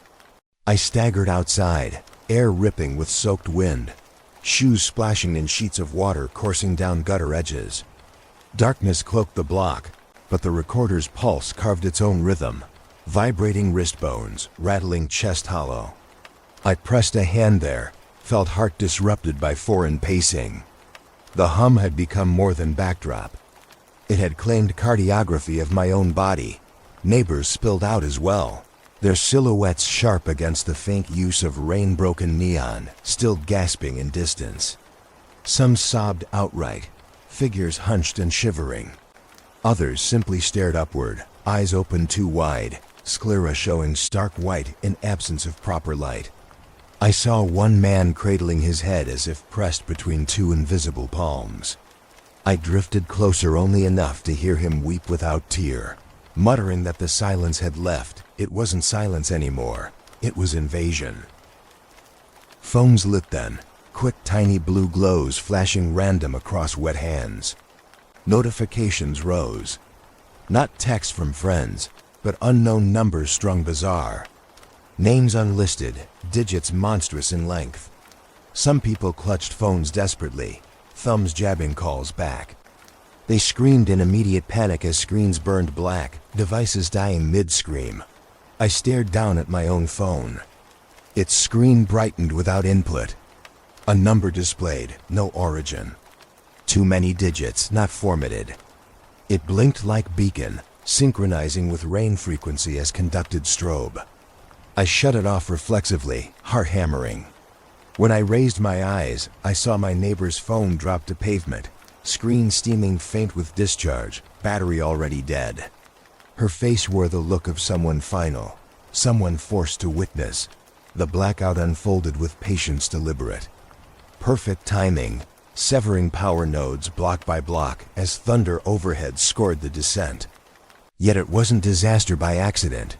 I staggered outside, air ripping with soaked wind, shoes splashing in sheets of water coursing down gutter edges. Darkness cloaked the block, but the recorder's pulse carved its own rhythm, vibrating wrist bones, rattling chest hollow. I pressed a hand there, felt heart disrupted by foreign pacing. The hum had become more than backdrop. It had claimed cardiography of my own body. Neighbors spilled out as well, their silhouettes sharp against the faint use of rain-broken neon, still gasping in distance. Some sobbed outright, figures hunched and shivering. Others simply stared upward, eyes open too wide, sclera showing stark white in absence of proper light. I saw one man cradling his head as if pressed between two invisible palms. I drifted closer only enough to hear him weep without tear, muttering that the silence had left. It wasn't silence anymore, it was invasion. Phones lit then, quick tiny blue glows flashing random across wet hands. Notifications rose. Not texts from friends, but unknown numbers strung bizarre. Names unlisted, digits monstrous in length. Some people clutched phones desperately, thumbs jabbing calls back. They screamed in immediate panic as screens burned black, devices dying mid-scream. I stared down at my own phone. Its screen brightened without input. A number displayed, no origin. Too many digits, not formatted. It blinked like beacon, synchronizing with rain frequency as conducted strobe. I shut it off reflexively, heart hammering. When I raised my eyes, I saw my neighbor's phone drop to pavement, screen steaming faint with discharge, battery already dead. Her face wore the look of someone final, someone forced to witness. The blackout unfolded with patience deliberate. Perfect timing, severing power nodes block by block as thunder overhead scored the descent. Yet it wasn't disaster by accident.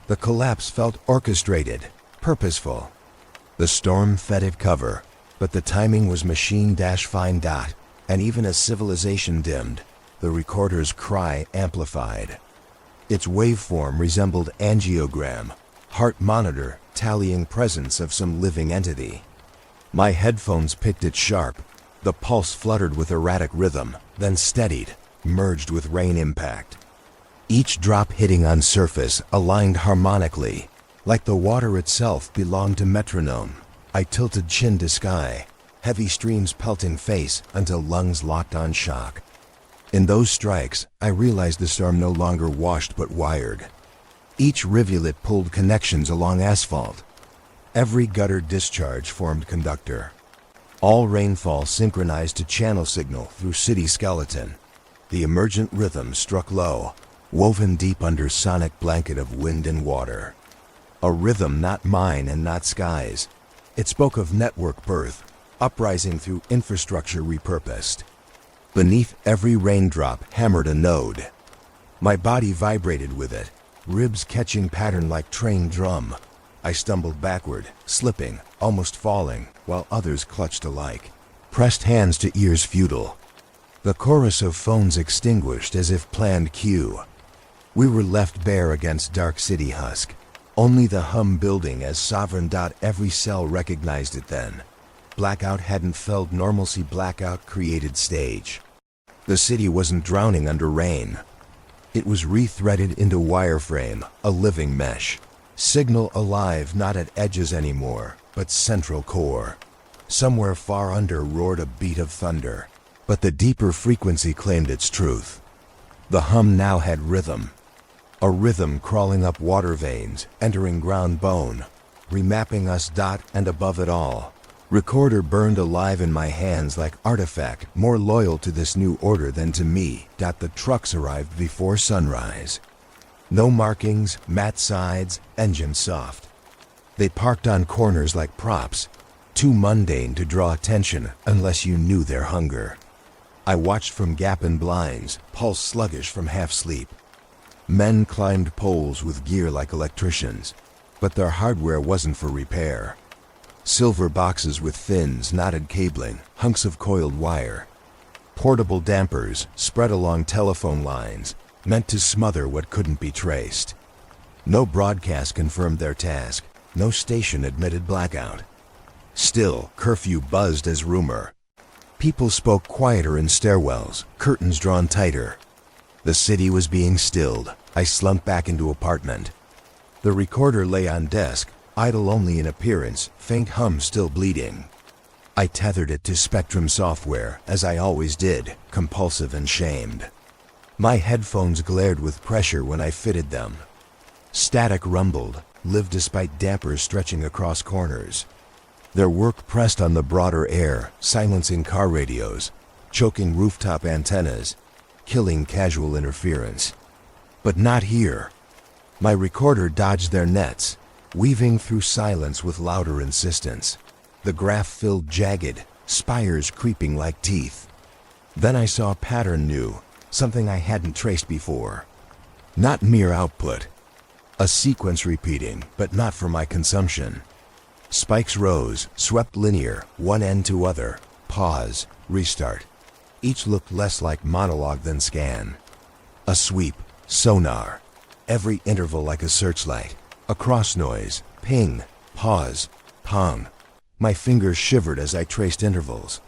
The collapse felt orchestrated, purposeful. The storm fed it cover, but the timing was machine-fine dot, and even as civilization dimmed, the recorder's cry amplified. Its waveform resembled angiogram, heart monitor tallying presence of some living entity. My headphones picked it sharp. The pulse fluttered with erratic rhythm, then steadied, merged with rain impact. Each drop hitting on surface aligned harmonically, like the water itself belonged to metronome. I tilted chin to sky, heavy streams pelting face until lungs locked on shock. In those strikes, I realized the storm no longer washed but wired. Each rivulet pulled connections along asphalt. Every gutter discharge formed conductor. All rainfall synchronized to channel signal through city skeleton. The emergent rhythm struck low, woven deep under sonic blanket of wind and water. A rhythm not mine and not skies. It spoke of network birth, uprising through infrastructure repurposed. Beneath every raindrop hammered a node. My body vibrated with it, ribs catching pattern like trained drum. I stumbled backward, slipping, almost falling, while others clutched alike. Pressed hands to ears futile. The chorus of phones extinguished as if planned cue. We were left bare against dark city husk. Only the hum building as sovereign. Every cell recognized it then. Blackout hadn't felled normalcy, blackout created stage. The city wasn't drowning under rain. It was re-threaded into wireframe, a living mesh. Signal alive, not at edges anymore, but central core. Somewhere far under roared a beat of thunder, but the deeper frequency claimed its truth. The hum now had rhythm. A rhythm crawling up water veins, entering ground bone, remapping us. And above it all, recorder burned alive in my hands like artifact, more loyal to this new order than to me. The trucks arrived before sunrise. No markings, matte sides, engine soft. They parked on corners like props, too mundane to draw attention unless you knew their hunger. I watched from gap in blinds, pulse sluggish from half sleep. Men climbed poles with gear like electricians, but their hardware wasn't for repair. Silver boxes with fins, knotted cabling, hunks of coiled wire. Portable dampers spread along telephone lines, meant to smother what couldn't be traced. No broadcast confirmed their task, no station admitted blackout. Still, curfew buzzed as rumor. People spoke quieter in stairwells, curtains drawn tighter. The city was being stilled. I slumped back into apartment. The recorder lay on desk, idle only in appearance, faint hum still bleeding. I tethered it to Spectrum software, as I always did, compulsive and shamed. My headphones glared with pressure when I fitted them. Static rumbled, lived despite dampers stretching across corners. Their work pressed on the broader air, silencing car radios, choking rooftop antennas, killing casual interference. But not here. My recorder dodged their nets, weaving through silence with louder insistence. The graph filled jagged, spires creeping like teeth. Then I saw a pattern new, something I hadn't traced before. Not mere output. A sequence repeating, but not for my consumption. Spikes rose, swept linear, one end to other, pause, restart. Each looked less like monologue than scan. A sweep, sonar. Every interval like a searchlight. A cross noise, ping, pause, pong. My fingers shivered as I traced intervals.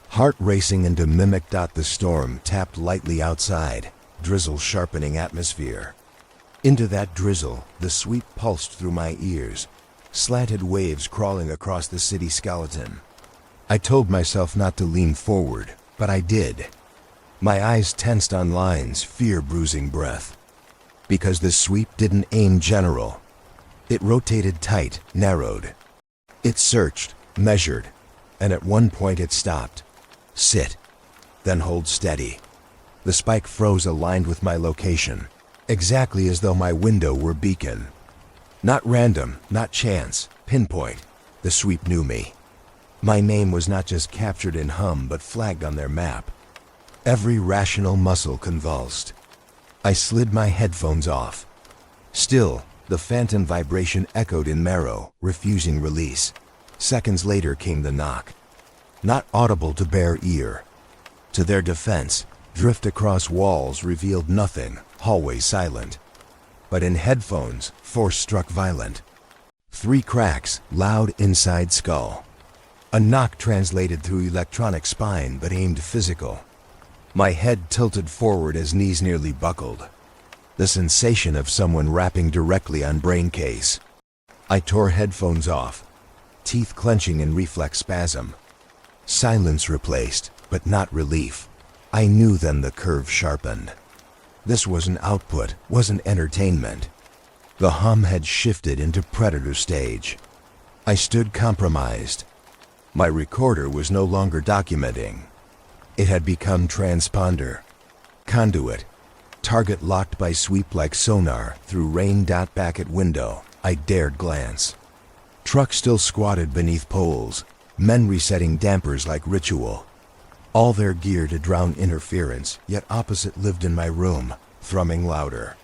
Heart racing into mimic. The storm tapped lightly outside, drizzle sharpening atmosphere. Into that drizzle, the sweep pulsed through my ears, slanted waves crawling across the city skeleton. I told myself not to lean forward, but I did. My eyes tensed on lines, fear-bruising breath. Because the sweep didn't aim general. It rotated tight, narrowed. It searched, measured, and at one point it stopped. Sit, then hold steady. The spike froze aligned with my location, exactly as though my window were beacon. Not random, not chance, pinpoint. The sweep knew me. My name was not just captured in hum, but flagged on their map. Every rational muscle convulsed. I slid my headphones off. Still, the phantom vibration echoed in marrow, refusing release. Seconds later came the knock. Not audible to bare ear. To their defense, drift across walls revealed nothing, hallway silent. But in headphones, force struck violent. 3 cracks, loud inside skull. A knock translated through electronic spine but aimed physical. My head tilted forward as knees nearly buckled. The sensation of someone rapping directly on brain case. I tore headphones off, teeth clenching in reflex spasm. Silence replaced, but not relief. I knew then the curve sharpened. This wasn't output, wasn't entertainment. The hum had shifted into predator stage. I stood compromised. My recorder was no longer documenting. It had become transponder, conduit, target locked by sweep like sonar through rain. Back at window, I dared glance. Truck still squatted beneath poles, men resetting dampers like ritual. All their gear to drown interference, yet opposite lived in my room, thrumming louder.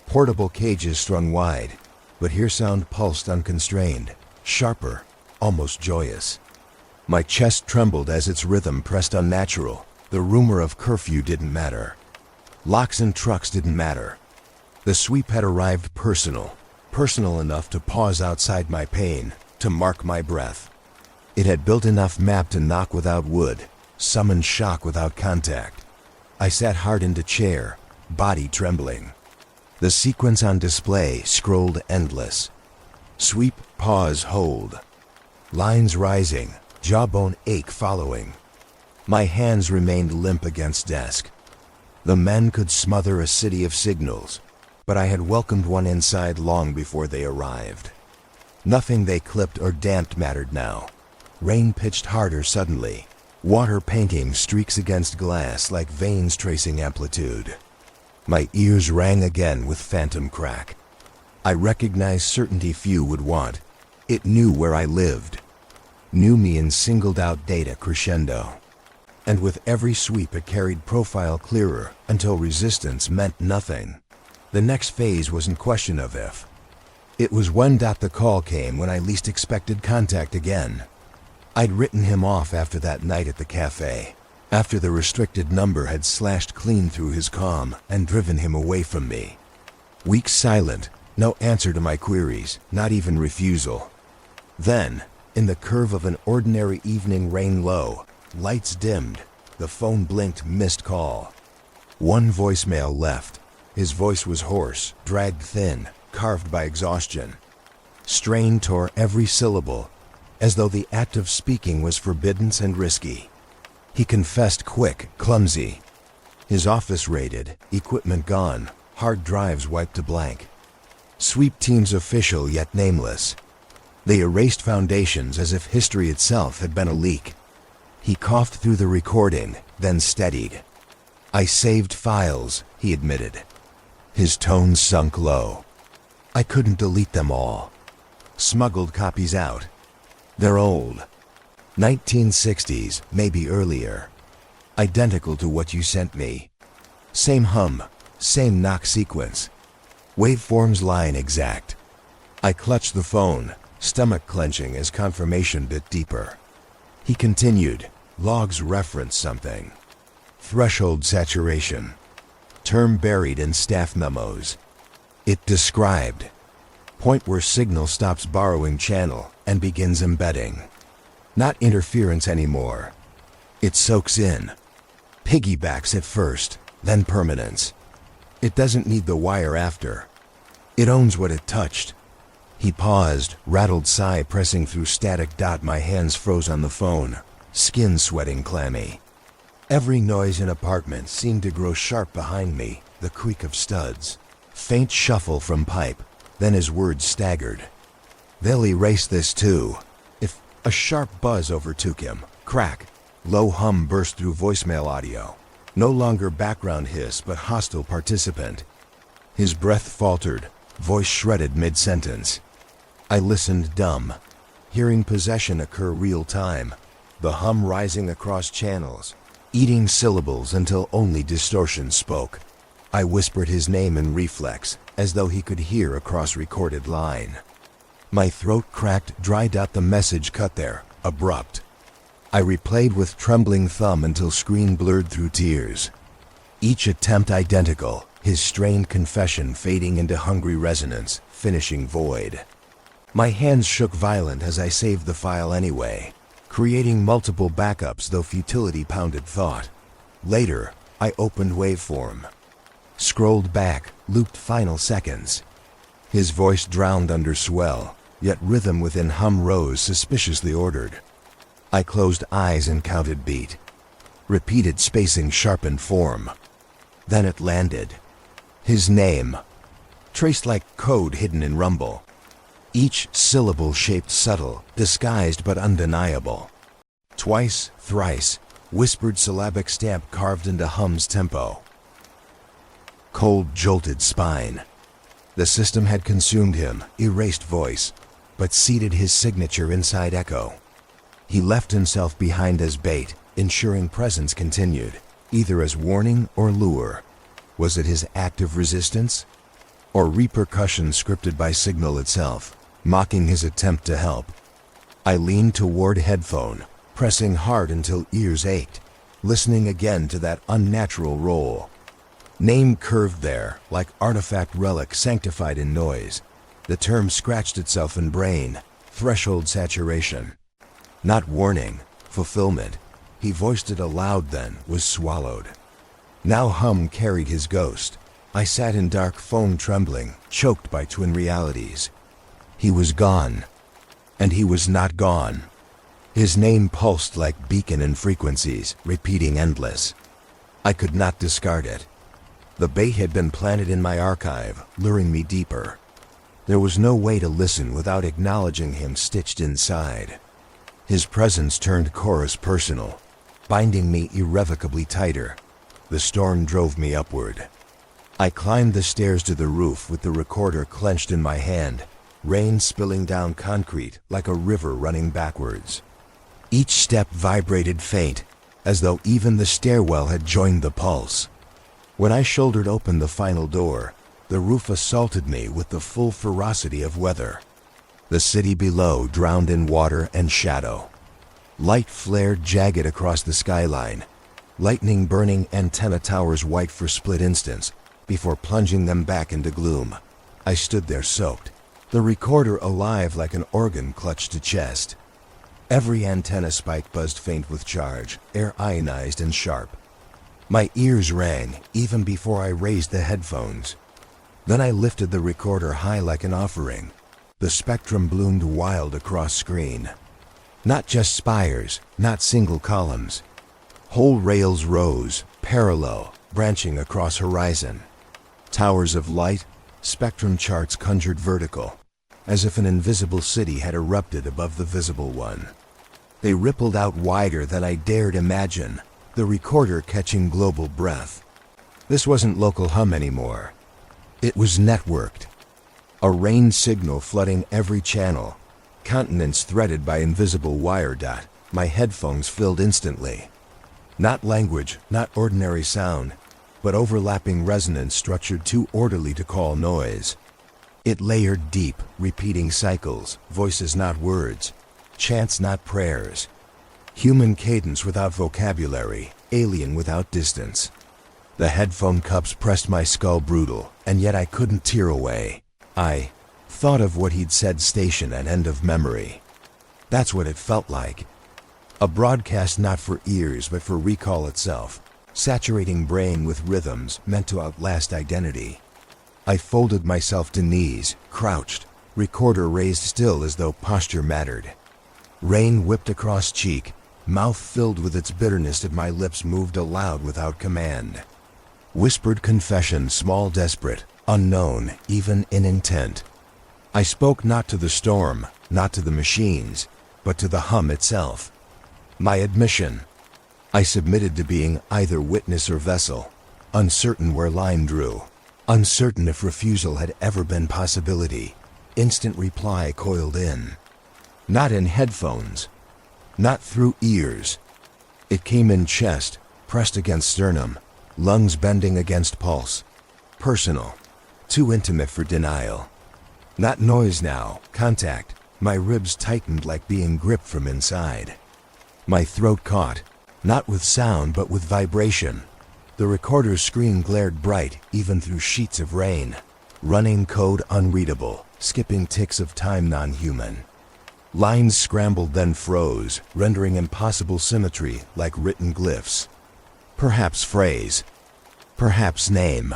Portable cages strung wide, but here sound pulsed unconstrained, sharper, almost joyous. My chest trembled as its rhythm pressed unnatural. The rumor of curfew didn't matter. Locks and trucks didn't matter. The sweep had arrived personal enough to pause outside my pain, to mark my breath. It had built enough map to knock without wood, summon shock without contact. I sat hard into chair, body trembling. The sequence on display scrolled endless. Sweep, pause, hold. Lines rising, jawbone ache following. My hands remained limp against desk. The men could smother a city of signals, but I had welcomed one inside long before they arrived. Nothing they clipped or damped mattered now. Rain pitched harder suddenly, water painting streaks against glass like veins tracing amplitude. My ears rang again with phantom crack. I recognized certainty few would want. It knew where I lived, knew me in singled out data crescendo. And with every sweep it carried profile clearer until resistance meant nothing. The next phase wasn't question of if. It was when. The call came when I least expected contact again. I'd written him off after that night at the cafe, after the restricted number had slashed clean through his comm and driven him away from me. Weeks silent, no answer to my queries, not even refusal. Then, in the curve of an ordinary evening, rain low, lights dimmed, the phone blinked missed call. One voicemail left. His voice was hoarse, dragged thin, carved by exhaustion. Strain tore every syllable, as though the act of speaking was forbidden and risky. He confessed quick, clumsy. His office raided, equipment gone, hard drives wiped to blank. Sweep teams official yet nameless. They erased foundations as if history itself had been a leak. He coughed through the recording, then steadied. I saved files, he admitted. His tone sunk low. I couldn't delete them all. Smuggled copies out. They're old. 1960s, maybe earlier. Identical to what you sent me. Same hum, same knock sequence. Waveforms line exact. I clutched the phone, stomach clenching as confirmation bit deeper. He continued, logs reference something. Threshold saturation. Term buried in staff memos. It described point where signal stops borrowing channel and begins embedding. Not interference anymore. It soaks in. Piggybacks at first, then permanence. It doesn't need the wire after. It owns what it touched. He paused, rattled sigh pressing through static. My hands froze on the phone, skin sweating clammy. Every noise in apartment seemed to grow sharp behind me, the creak of studs. Faint shuffle from pipe, then his words staggered. They'll erase this too. If a sharp buzz overtook him, crack, low hum burst through voicemail audio. No longer background hiss, but hostile participant. His breath faltered, voice shredded mid-sentence. I listened dumb, hearing possession occur real time, the hum rising across channels, eating syllables until only distortion spoke. I whispered his name in reflex, as though he could hear across recorded line. My throat cracked, dried out, the message cut there, abrupt. I replayed with trembling thumb until screen blurred through tears. Each attempt identical, his strained confession fading into hungry resonance, finishing void. My hands shook violent as I saved the file anyway, creating multiple backups though futility pounded thought. Later, I opened waveform. Scrolled back, looped final seconds. His voice drowned under swell, yet rhythm within hum rose suspiciously ordered. I closed eyes and counted beat. Repeated spacing sharpened form. Then it landed. His name, traced like code hidden in rumble. Each syllable shaped subtle, disguised but undeniable. Twice, thrice, whispered syllabic stamp carved into hum's tempo. Cold jolted spine. The system had consumed him, erased voice, but seeded his signature inside echo. He left himself behind as bait, ensuring presence continued, either as warning or lure. Was it his act of resistance? Or repercussion scripted by signal itself, mocking his attempt to help? I leaned toward headphone, pressing hard until ears ached, listening again to that unnatural roll. Name curved there, like artifact relic sanctified in noise. The term scratched itself in brain, threshold saturation. Not warning, fulfillment. He voiced it aloud then, was swallowed. Now hum carried his ghost. I sat in dark foam trembling, choked by twin realities. He was gone. And he was not gone. His name pulsed like beacon in frequencies, repeating endless. I could not discard it. The bait had been planted in my archive, luring me deeper. There was no way to listen without acknowledging him stitched inside. His presence turned chorus personal, binding me irrevocably tighter. The storm drove me upward. I climbed the stairs to the roof with the recorder clenched in my hand, rain spilling down concrete like a river running backwards. Each step vibrated faint, as though even the stairwell had joined the pulse. When I shouldered open the final door, the roof assaulted me with the full ferocity of weather. The city below drowned in water and shadow. Light flared jagged across the skyline, lightning burning antenna towers white for split instants, before plunging them back into gloom. I stood there soaked, the recorder alive like an organ clutched to chest. Every antenna spike buzzed faint with charge, air ionized and sharp. My ears rang, even before I raised the headphones. Then I lifted the recorder high like an offering. The spectrum bloomed wild across screen. Not just spires, not single columns. Whole rails rose, parallel, branching across horizon. Towers of light, spectrum charts conjured vertical, as if an invisible city had erupted above the visible one. They rippled out wider than I dared imagine, the recorder catching global breath. This wasn't local hum anymore. It was networked. A rain signal flooding every channel, continents threaded by invisible wire. My headphones filled instantly. Not language, not ordinary sound, but overlapping resonance structured too orderly to call noise. It layered deep, repeating cycles, voices not words, chants not prayers. Human cadence without vocabulary, alien without distance. The headphone cups pressed my skull brutal, and yet I couldn't tear away. I thought of what he'd said, station and end of memory. That's what it felt like. A broadcast not for ears but for recall itself, saturating brain with rhythms meant to outlast identity. I folded myself to knees, crouched, recorder raised still as though posture mattered. Rain whipped across cheek, mouth filled with its bitterness as my lips moved aloud without command. Whispered confession, small, desperate, unknown, even in intent. I spoke not to the storm, not to the machines, but to the hum itself. My admission. I submitted to being either witness or vessel, uncertain where line drew, uncertain if refusal had ever been possibility. Instant reply coiled in. Not in headphones, not through ears. It came in chest, pressed against sternum, lungs bending against pulse. Personal, too intimate for denial. Not noise now, contact. My ribs tightened like being gripped from inside. My throat caught, not with sound but with vibration. The recorder's screen glared bright even through sheets of rain. Running code unreadable, skipping ticks of time non-human. Lines scrambled then froze, rendering impossible symmetry like written glyphs. Perhaps phrase. Perhaps name.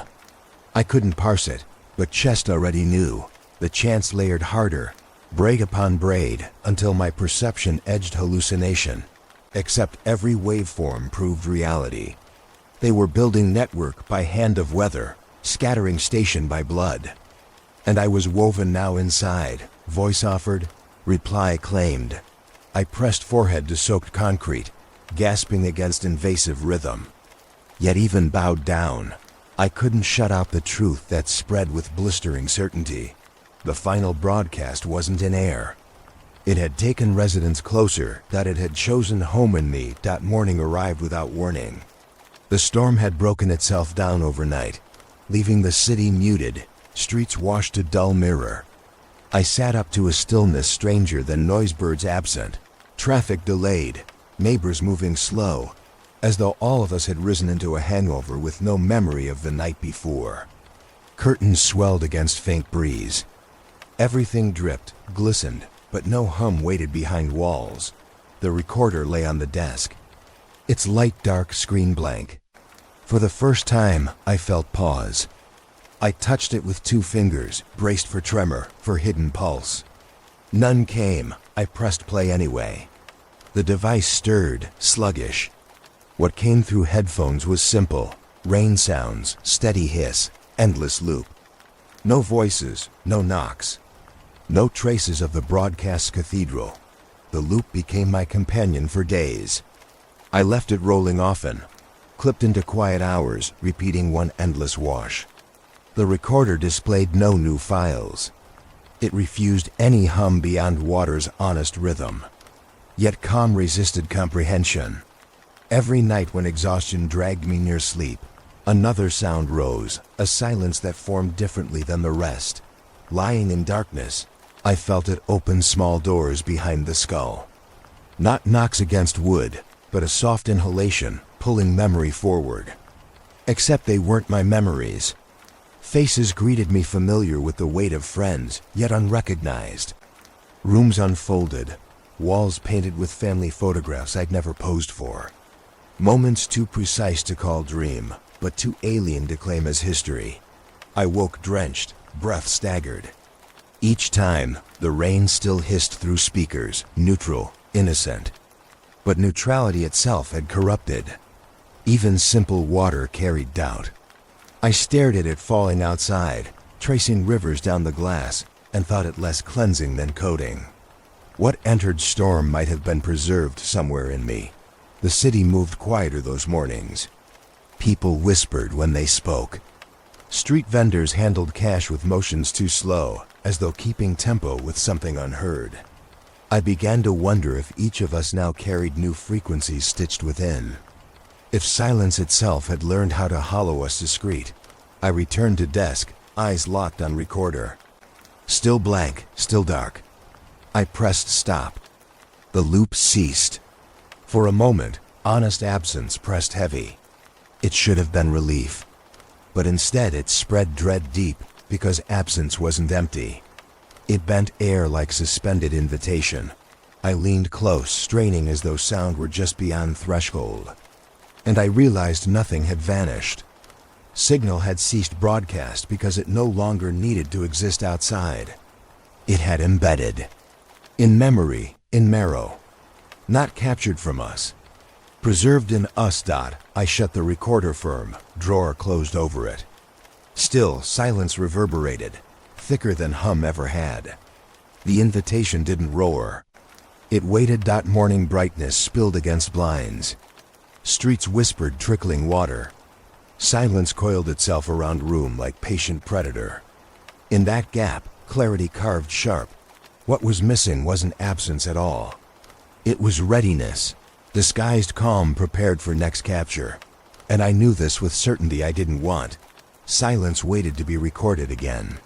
I couldn't parse it, but chest already knew. The chants layered harder, braid upon braid, until my perception edged hallucination. Except every waveform proved reality. They were building network by hand of weather, scattering station by blood. And I was woven now inside, voice offered, reply claimed. I pressed forehead to soaked concrete, gasping against invasive rhythm. Yet even bowed down, I couldn't shut out the truth that spread with blistering certainty. The final broadcast wasn't in air. It had taken residents closer, that it had chosen home in me. That morning arrived without warning. The storm had broken itself down overnight, leaving the city muted, streets washed to dull mirror. I sat up to a stillness stranger than noisebirds absent, traffic delayed, neighbors moving slow, as though all of us had risen into a hangover with no memory of the night before. Curtains swelled against faint breeze. Everything dripped, glistened, but no hum waited behind walls. The recorder lay on the desk, its light dark screen blank. For the first time, I felt pause. I touched it with 2 fingers, braced for tremor, for hidden pulse. None came. I pressed play anyway. The device stirred, sluggish. What came through headphones was simple. Rain sounds, steady hiss, endless loop. No voices, no knocks. No traces of the broadcast cathedral. The loop became my companion for days. I left it rolling often, clipped into quiet hours, repeating one endless wash. The recorder displayed no new files. It refused any hum beyond water's honest rhythm. Yet calm resisted comprehension. Every night when exhaustion dragged me near sleep, another sound rose, a silence that formed differently than the rest. Lying in darkness, I felt it open small doors behind the skull. Not knocks against wood, but a soft inhalation, pulling memory forward. Except they weren't my memories. Faces greeted me familiar with the weight of friends, yet unrecognized. Rooms unfolded, walls painted with family photographs I'd never posed for. Moments too precise to call dream, but too alien to claim as history. I woke drenched, breath staggered. Each time, the rain still hissed through speakers, neutral, innocent. But neutrality itself had corrupted. Even simple water carried doubt. I stared at it falling outside, tracing rivers down the glass, and thought it less cleansing than coating. What entered storm might have been preserved somewhere in me. The city moved quieter those mornings. People whispered when they spoke. Street vendors handled cash with motions too slow, as though keeping tempo with something unheard. I began to wonder if each of us now carried new frequencies stitched within. If silence itself had learned how to hollow us discreet. I returned to desk, eyes locked on recorder. Still blank, still dark. I pressed stop. The loop ceased. For a moment, honest absence pressed heavy. It should have been relief. But instead it spread dread deep, because absence wasn't empty. It bent air like suspended invitation. I leaned close, straining as though sound were just beyond threshold. And I realized nothing had vanished. Signal had ceased broadcast because it no longer needed to exist outside. It had embedded. In memory, in marrow. Not captured from us. Preserved in us. I shut the recorder firm, drawer closed over it. Still, silence reverberated, thicker than hum ever had. The invitation didn't roar. It waited. Morning brightness spilled against blinds. Streets whispered, trickling water. Silence coiled itself around room like patient predator. In that gap, clarity carved sharp. What was missing wasn't absence at all. It was readiness, disguised calm prepared for next capture. And I knew this with certainty I didn't want. Silence waited to be recorded again.